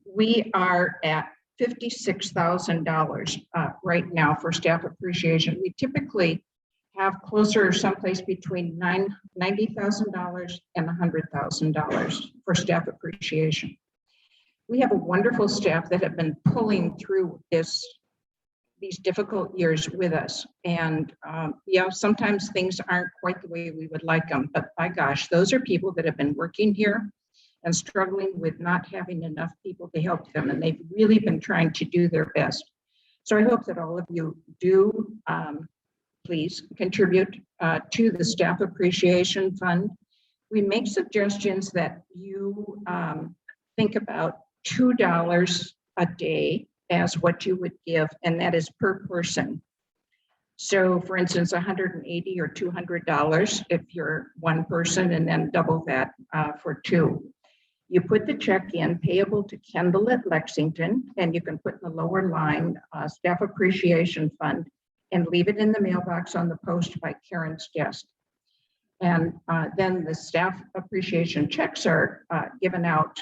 Speaker 4: we are at $56,000 right now for staff appreciation. We typically have closer someplace between $90,000 and $100,000 for staff appreciation. We have a wonderful staff that have been pulling through these difficult years with us. And yeah, sometimes things aren't quite the way we would like them, but by gosh, those are people that have been working here and struggling with not having enough people to help them. And they've really been trying to do their best. So I hope that all of you do please contribute to the Staff Appreciation Fund. We make suggestions that you think about $2 a day as what you would give, and that is per person. So for instance, $180 or $200 if you're one person, and then double that for two. You put the check in payable to Kendall at Lexington, and you can put in the lower line Staff Appreciation Fund and leave it in the mailbox on the post by Karen's desk. And then the staff appreciation checks are given out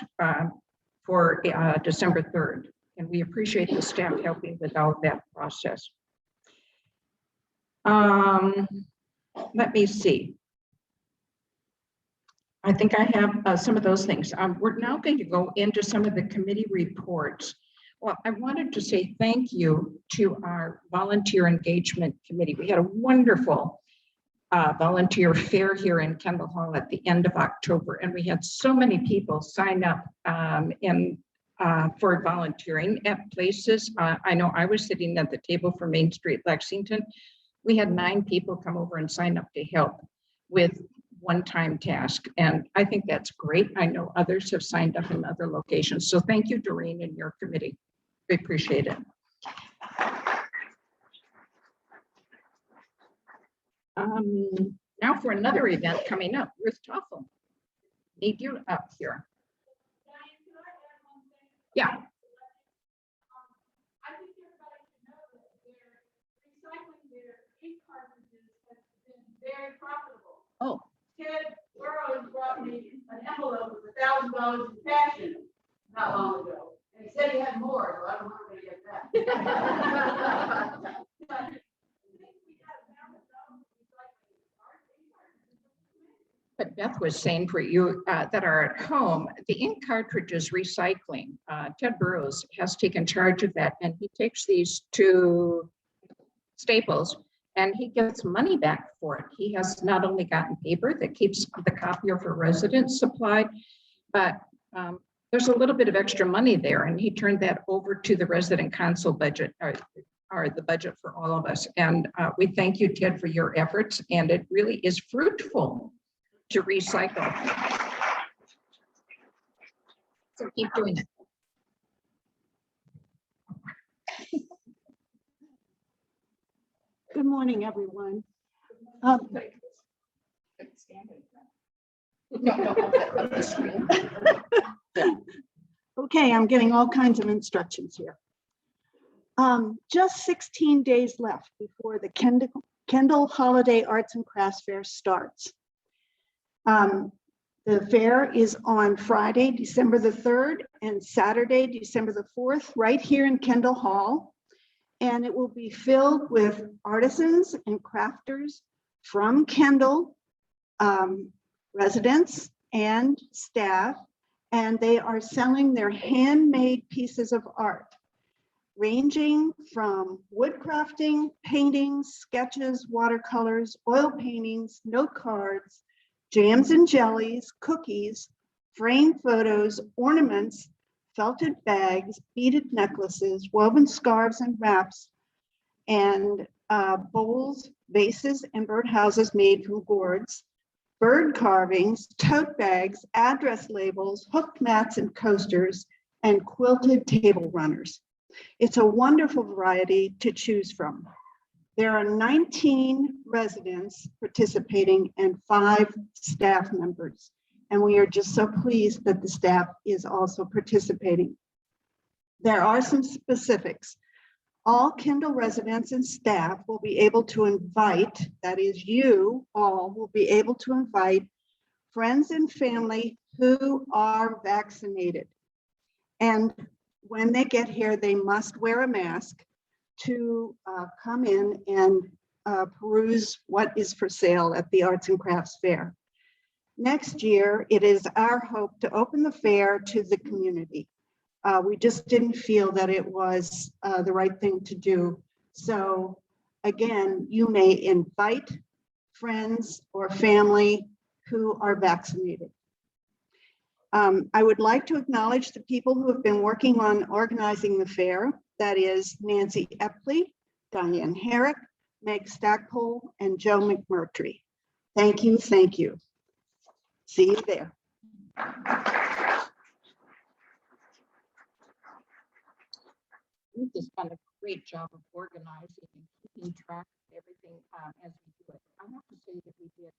Speaker 4: for December 3rd. And we appreciate the staff helping with all of that process. Let me see. I think I have some of those things. We're now going to go into some of the committee reports. Well, I wanted to say thank you to our volunteer engagement committee. We had a wonderful volunteer fair here in Kendall Hall at the end of October, and we had so many people sign up for volunteering at places. I know I was sitting at the table for Main Street, Lexington. We had 9 people come over and sign up to help with one-time task. And I think that's great. I know others have signed up in other locations. So thank you, Doreen, and your committee. We appreciate it. Now for another event coming up, Ruth Toffel. Need you up here. Yeah.
Speaker 13: I think everybody should know that their recycling their ink cartridges has been very profitable.
Speaker 4: Oh.
Speaker 13: Ted Burrows brought me an envelope with $1,000 in cash in it not long ago. And he said he had more, so I don't know where to get that.
Speaker 4: But Beth was saying for you that are at home, the ink cartridges recycling, Ted Burrows has taken charge of that, and he takes these to Staples and he gets money back for it. He has not only gotten paper that keeps the copier for residents supplied, but there's a little bit of extra money there, and he turned that over to the resident council budget, or the budget for all of us. And we thank you, Ted, for your efforts, and it really is fruitful to recycle. So keep doing it.
Speaker 14: Good morning, everyone. Okay, I'm getting all kinds of instructions here. Just 16 days left before the Kendall Holiday Arts and Crafts Fair starts. The fair is on Friday, December the 3rd, and Saturday, December the 4th, right here in Kendall Hall. And it will be filled with artisans and crafters from Kendall, residents and staff, and they are selling their handmade pieces of art, ranging from wood crafting, paintings, sketches, watercolors, oil paintings, note cards, jams and jellies, cookies, framed photos, ornaments, felted bags, beaded necklaces, woven scarves and wraps, and bowls, vases, and birdhouses made from gourds, bird carvings, tote bags, address labels, hooked mats and coasters, and quilted table runners. It's a wonderful variety to choose from. There are 19 residents participating and 5 staff members. And we are just so pleased that the staff is also participating. There are some specifics. All Kendall residents and staff will be able to invite, that is you all will be able to invite friends and family who are vaccinated. And when they get here, they must wear a mask to come in and peruse what is for sale at the Arts and Crafts Fair. Next year, it is our hope to open the fair to the community. We just didn't feel that it was the right thing to do. So again, you may invite friends or family who are vaccinated. I would like to acknowledge the people who have been working on organizing the fair. That is Nancy Epley, Diane Herrick, Meg Stackpole, and Joe McMurtry. Thank you, thank you. See you there.
Speaker 4: Ruth has done a great job of organizing and keeping track of everything as we do it. I have to say that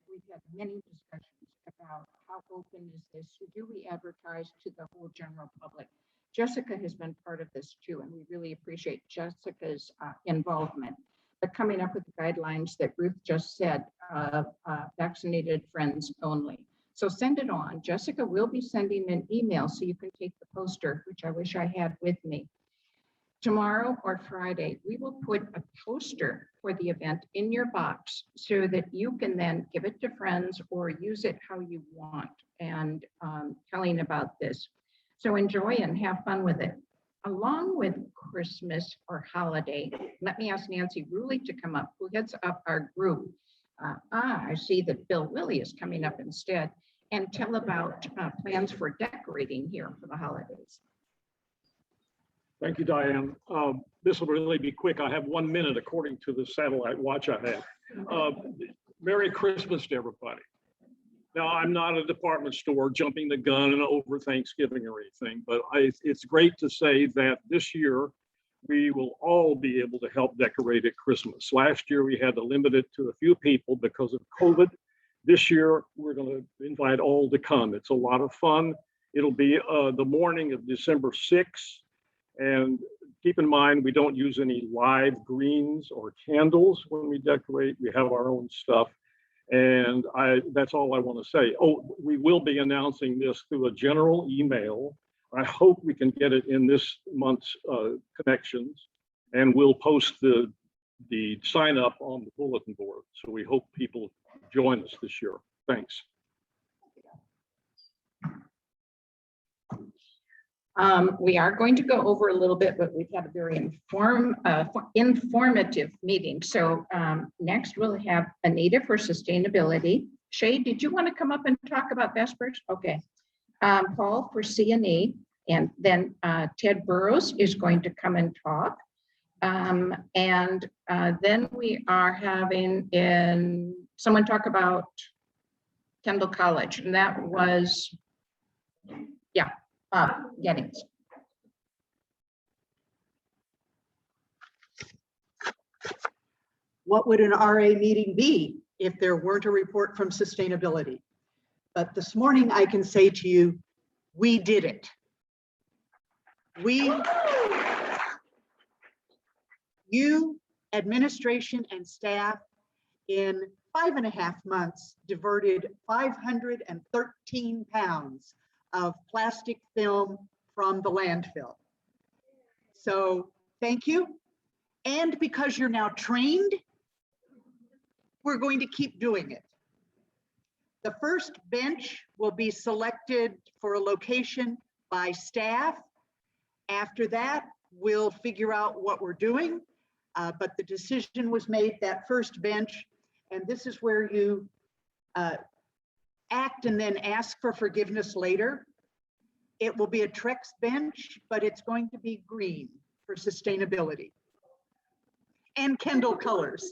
Speaker 4: we've had many discussions about how open is this? Do we advertise to the whole general public? Jessica has been part of this too, and we really appreciate Jessica's involvement. But coming up with the guidelines that Ruth just said, vaccinated friends only. So send it on. Jessica will be sending an email so you can take the poster, which I wish I had with me. Tomorrow or Friday, we will put a poster for the event in your box so that you can then give it to friends or use it how you want and telling about this. So enjoy and have fun with it. Along with Christmas or holiday, let me ask Nancy Ruley to come up, who heads up our group. I see that Bill Willie is coming up instead, and tell about plans for decorating here for the holidays.
Speaker 15: Thank you, Diane. This will really be quick. I have 1 minute according to the satellite watch I have. Merry Christmas to everybody. Now, I'm not a department store jumping the gun over Thanksgiving or anything, but it's great to say that this year we will all be able to help decorate at Christmas. Last year, we had to limit it to a few people because of COVID. This year, we're going to invite all to come. It's a lot of fun. It'll be the morning of December 6th. And keep in mind, we don't use any live greens or candles when we decorate. We have our own stuff. And that's all I want to say. Oh, we will be announcing this through a general email. I hope we can get it in this month's connections. And we'll post the sign up on the bulletin board. So we hope people join us this year. Thanks.
Speaker 4: We are going to go over a little bit, but we've had a very informative meeting. So next we'll have Anita for sustainability. Shay, did you want to come up and talk about Vespers? Okay. Paul for C&E, and then Ted Burrows is going to come and talk. And then we are having someone talk about Kendall College, and that was, yeah. Gettings.
Speaker 10: What would an RA meeting be if there weren't a report from sustainability? But this morning I can say to you, we did it. You, administration and staff, in 5.5 months diverted 513 pounds of plastic film from the landfill. So thank you. And because you're now trained, we're going to keep doing it. The first bench will be selected for a location by staff. After that, we'll figure out what we're doing. But the decision was made, that first bench, and this is where you act and then ask for forgiveness later. It will be a Trex bench, but it's going to be green for sustainability. And Kendall colors.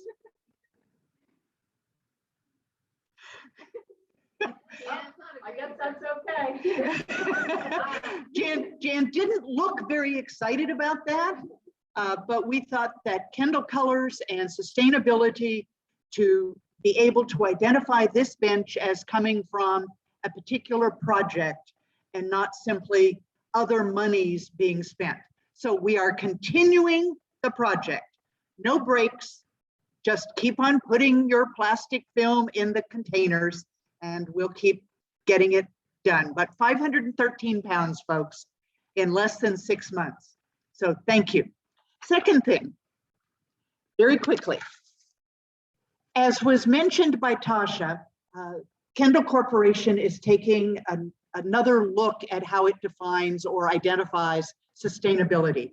Speaker 13: I guess that's okay.
Speaker 10: Jan didn't look very excited about that, but we thought that Kendall colors and sustainability, to be able to identify this bench as coming from a particular project and not simply other monies being spent. So we are continuing the project. No breaks, just keep on putting your plastic film in the containers and we'll keep getting it done. But 513 pounds, folks, in less than 6 months. So thank you. Second thing, very quickly. As was mentioned by Tasha, Kendall Corporation is taking another look at how it defines or identifies sustainability.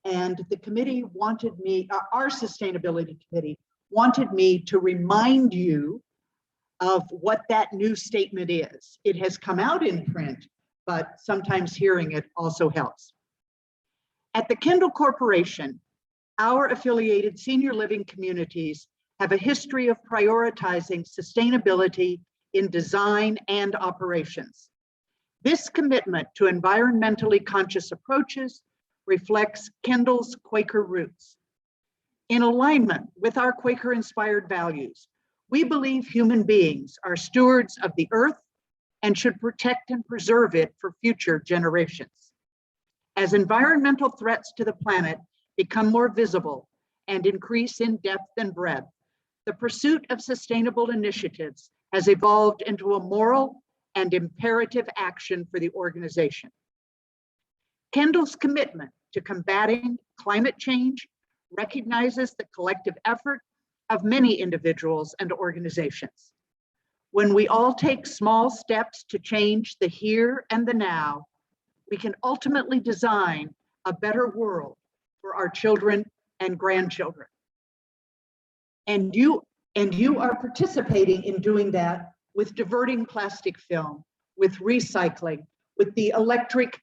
Speaker 10: And the committee wanted me, our sustainability committee wanted me to remind you of what that new statement is. It has come out in print, but sometimes hearing it also helps. At the Kendall Corporation, our affiliated senior living communities have a history of prioritizing sustainability in design and operations. This commitment to environmentally conscious approaches reflects Kendall's Quaker roots. In alignment with our Quaker-inspired values, we believe human beings are stewards of the earth and should protect and preserve it for future generations. As environmental threats to the planet become more visible and increase in depth and breadth, the pursuit of sustainable initiatives has evolved into a moral and imperative action for the organization. Kendall's commitment to combating climate change recognizes the collective effort of many individuals and organizations. When we all take small steps to change the here and the now, we can ultimately design a better world for our children and grandchildren. And you are participating in doing that with diverting plastic film, with recycling, with the electric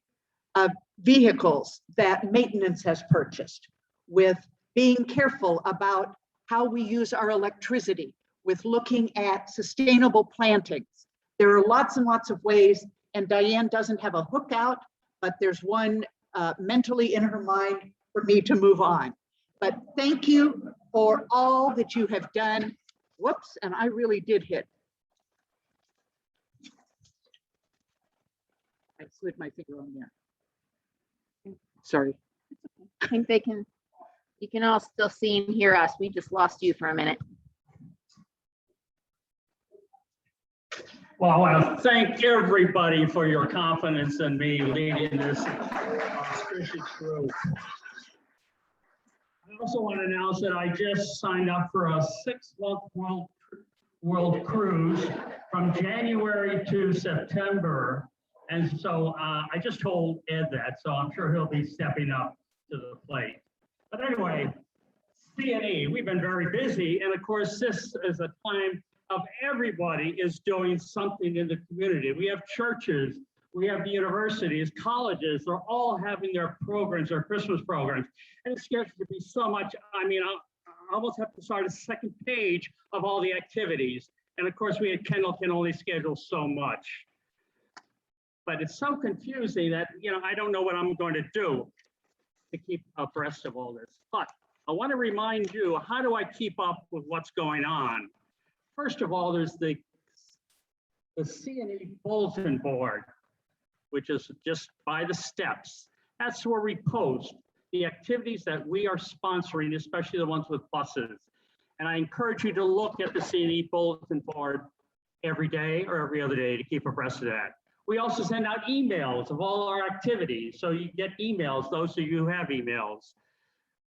Speaker 10: vehicles that maintenance has purchased, with being careful about how we use our electricity, with looking at sustainable plantings. There are lots and lots of ways, and Diane doesn't have a hook out, but there's one mentally in her mind for me to move on. But thank you for all that you have done. Whoops, and I really did hit. I slid my finger on there. Sorry.
Speaker 3: I think you can all still see and hear us. We just lost you for a minute.
Speaker 16: Well, I want to thank everybody for your confidence in me leading this auspicious group. I also want to announce that I just signed up for a 6-month world cruise from January to September. And so I just told Ed that, so I'm sure he'll be stepping up to the plate. But anyway, C&E, we've been very busy. And of course, this is a time of everybody is doing something in the community. We have churches, we have the universities, colleges, they're all having their programs, their Christmas programs. And it's scheduled to be so much, I mean, I almost have to start a second page of all the activities. And of course, we at Kendall can only schedule so much. But it's so confusing that, I don't know what I'm going to do to keep abreast of all this. But I want to remind you, how do I keep up with what's going on? First of all, there's the C&E bulletin board, which is just by the steps. That's where we post the activities that we are sponsoring, especially the ones with buses. And I encourage you to look at the C&E bulletin board every day or every other day to keep abreast of that. We also send out emails of all our activities. So you get emails, those of you who have emails.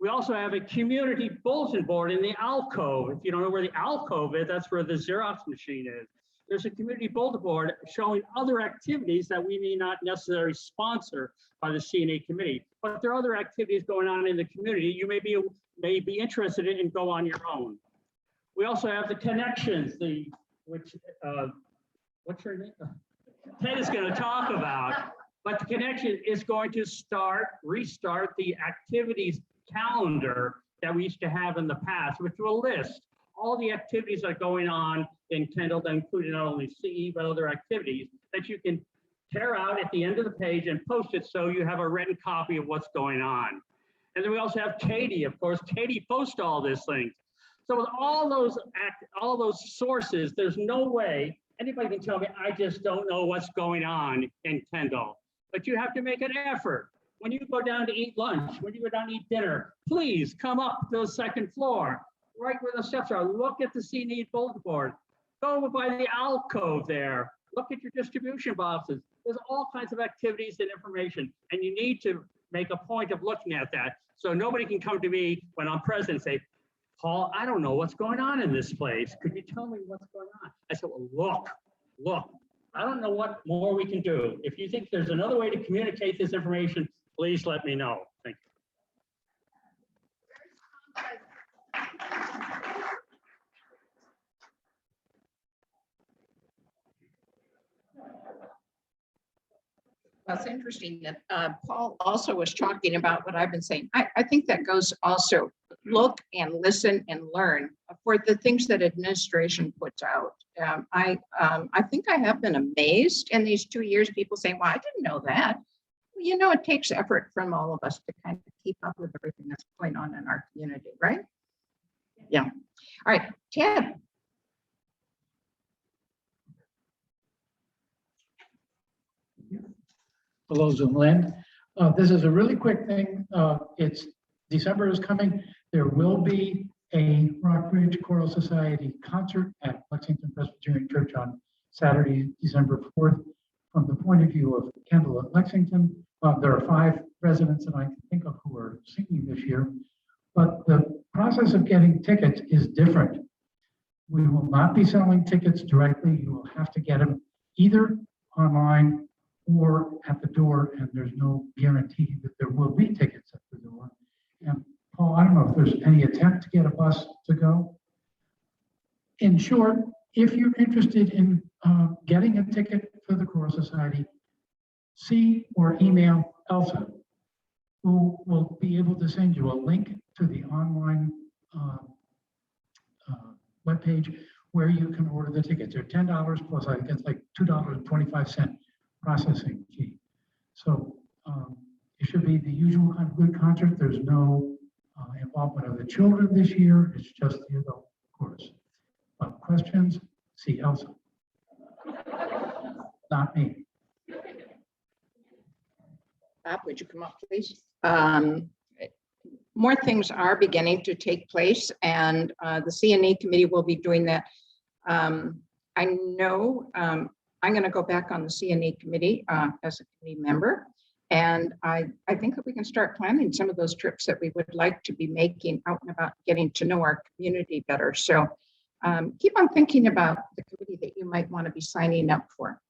Speaker 16: We also have a community bulletin board in the alcove. If you don't know where the alcove is, that's where the Xerox machine is. There's a community bulletin board showing other activities that we may not necessarily sponsor by the C&E committee, but there are other activities going on in the community you may be interested in and go on your own. We also have the connections, what's your name? Ted is going to talk about. But the connection is going to restart the activities calendar that we used to have in the past, which will list all the activities that are going on in Kendall, that include not only CE, but other activities that you can tear out at the end of the page and post it so you have a written copy of what's going on. And then we also have Katie, of course. Katie posts all these things. So with all those sources, there's no way anybody can tell me, I just don't know what's going on in Kendall. But you have to make an effort. When you go down to eat lunch, when you go down to eat dinner, please come up to the second floor, right where the steps are. Look at the CNE bulletin board. Go over by the alcove there. Look at your distribution boxes. There's all kinds of activities and information, and you need to make a point of looking at that. So nobody can come to me when I'm president and say, Paul, I don't know what's going on in this place. Could you tell me what's going on? I said, well, look, I don't know what more we can do. If you think there's another way to communicate this information, please let me know. Thank you.
Speaker 4: Well, it's interesting that Paul also was talking about what I've been saying. I think that goes also look and listen and learn for the things that administration puts out. I think I have been amazed in these 2 years, people saying, well, I didn't know that. Well, you know, it takes effort from all of us to kind of keep up with everything that's going on in our community, right? Yeah. All right, Ted.
Speaker 17: Hello, Zoomland. This is a really quick thing. It's December is coming. There will be a Rockbridge Choral Society concert at Lexington Presbyterian Church on Saturday, December 4th. From the point of view of Kendall at Lexington, there are 5 residents that I can think of who are singing this year, but the process of getting tickets is different. We will not be selling tickets directly. You will have to get them either online or at the door, and there's no guarantee that there will be tickets at the door. And Paul, I don't know if there's any attempt to get a bus to go. In short, if you're interested in getting a ticket for the Choral Society, see or email Elsa, who will be able to send you a link to the online webpage where you can order the tickets. They're $10 plus, I guess, like $2.25 processing fee. So it should be the usual kind of good concert. There's no involvement of the children this year. It's just the adult chorus. Questions? See Elsa. Not me.
Speaker 4: Bob, would you come up, please? More things are beginning to take place, and the CNE committee will be doing that. I know I'm going to go back on the CNE committee as a committee member, and I think that we can start planning some of those trips that we would like to be making out and about, getting to know our community better. So keep on thinking about the committee that you might want to be signing up for.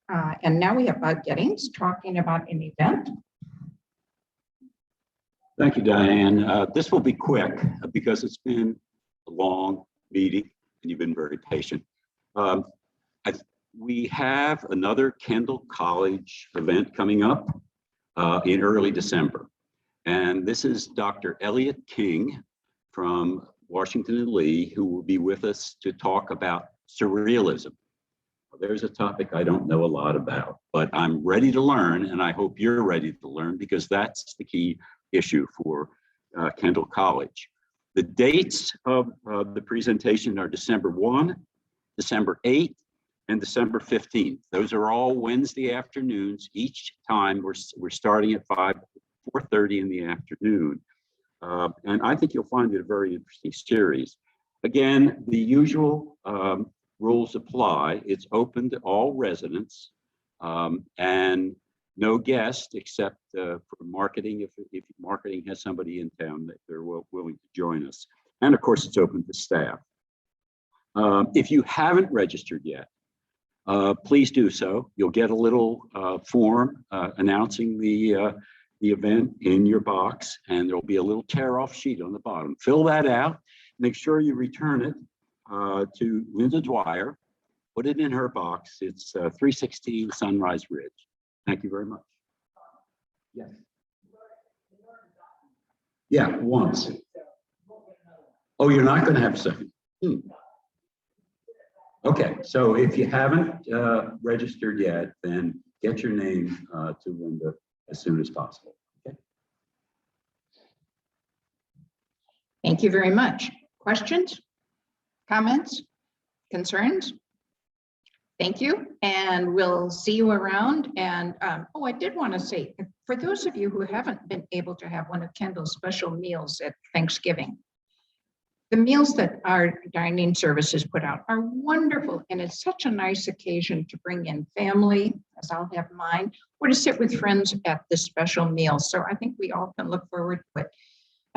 Speaker 4: And now we have Bob Gettings talking about an event.
Speaker 18: Thank you, Diane. This will be quick because it's been a long meeting and you've been very patient. We have another Kendall College event coming up in early December. And this is Dr. Elliot King from Washington and Lee, who will be with us to talk about surrealism. There's a topic I don't know a lot about, but I'm ready to learn, and I hope you're ready to learn, because that's the key issue for Kendall College. The dates of the presentation are December 1, December 8, and December 15th. Those are all Wednesday afternoons. Each time we're starting at 4:30 in the afternoon. And I think you'll find it a very interesting series. Again, the usual rules apply. It's open to all residents and no guest except for marketing. If marketing has somebody in town that they're willing to join us. And of course, it's open to staff. If you haven't registered yet, please do so. You'll get a little form announcing the event in your box, and there'll be a little tear-off sheet on the bottom. Fill that out. Make sure you return it to Linda Dwyer. Put it in her box. It's 316 Sunrise Ridge. Thank you very much. Yes. Yeah, once. Oh, you're not going to have a second? Okay, so if you haven't registered yet, then get your name to Linda as soon as possible. Okay.
Speaker 4: Thank you very much. Questions, comments, concerns? Thank you, and we'll see you around. And oh, I did want to say, for those of you who haven't been able to have one of Kendall's special meals at Thanksgiving, the meals that our dining services put out are wonderful, and it's such a nice occasion to bring in family, as I'll have mine, or to sit with friends at this special meal. So I think we all can look forward to it.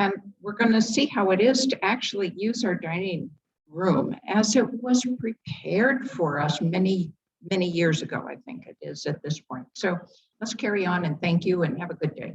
Speaker 4: And we're going to see how it is to actually use our dining room as it was prepared for us many years ago, I think it is at this point. So let's carry on, and thank you and have a good day.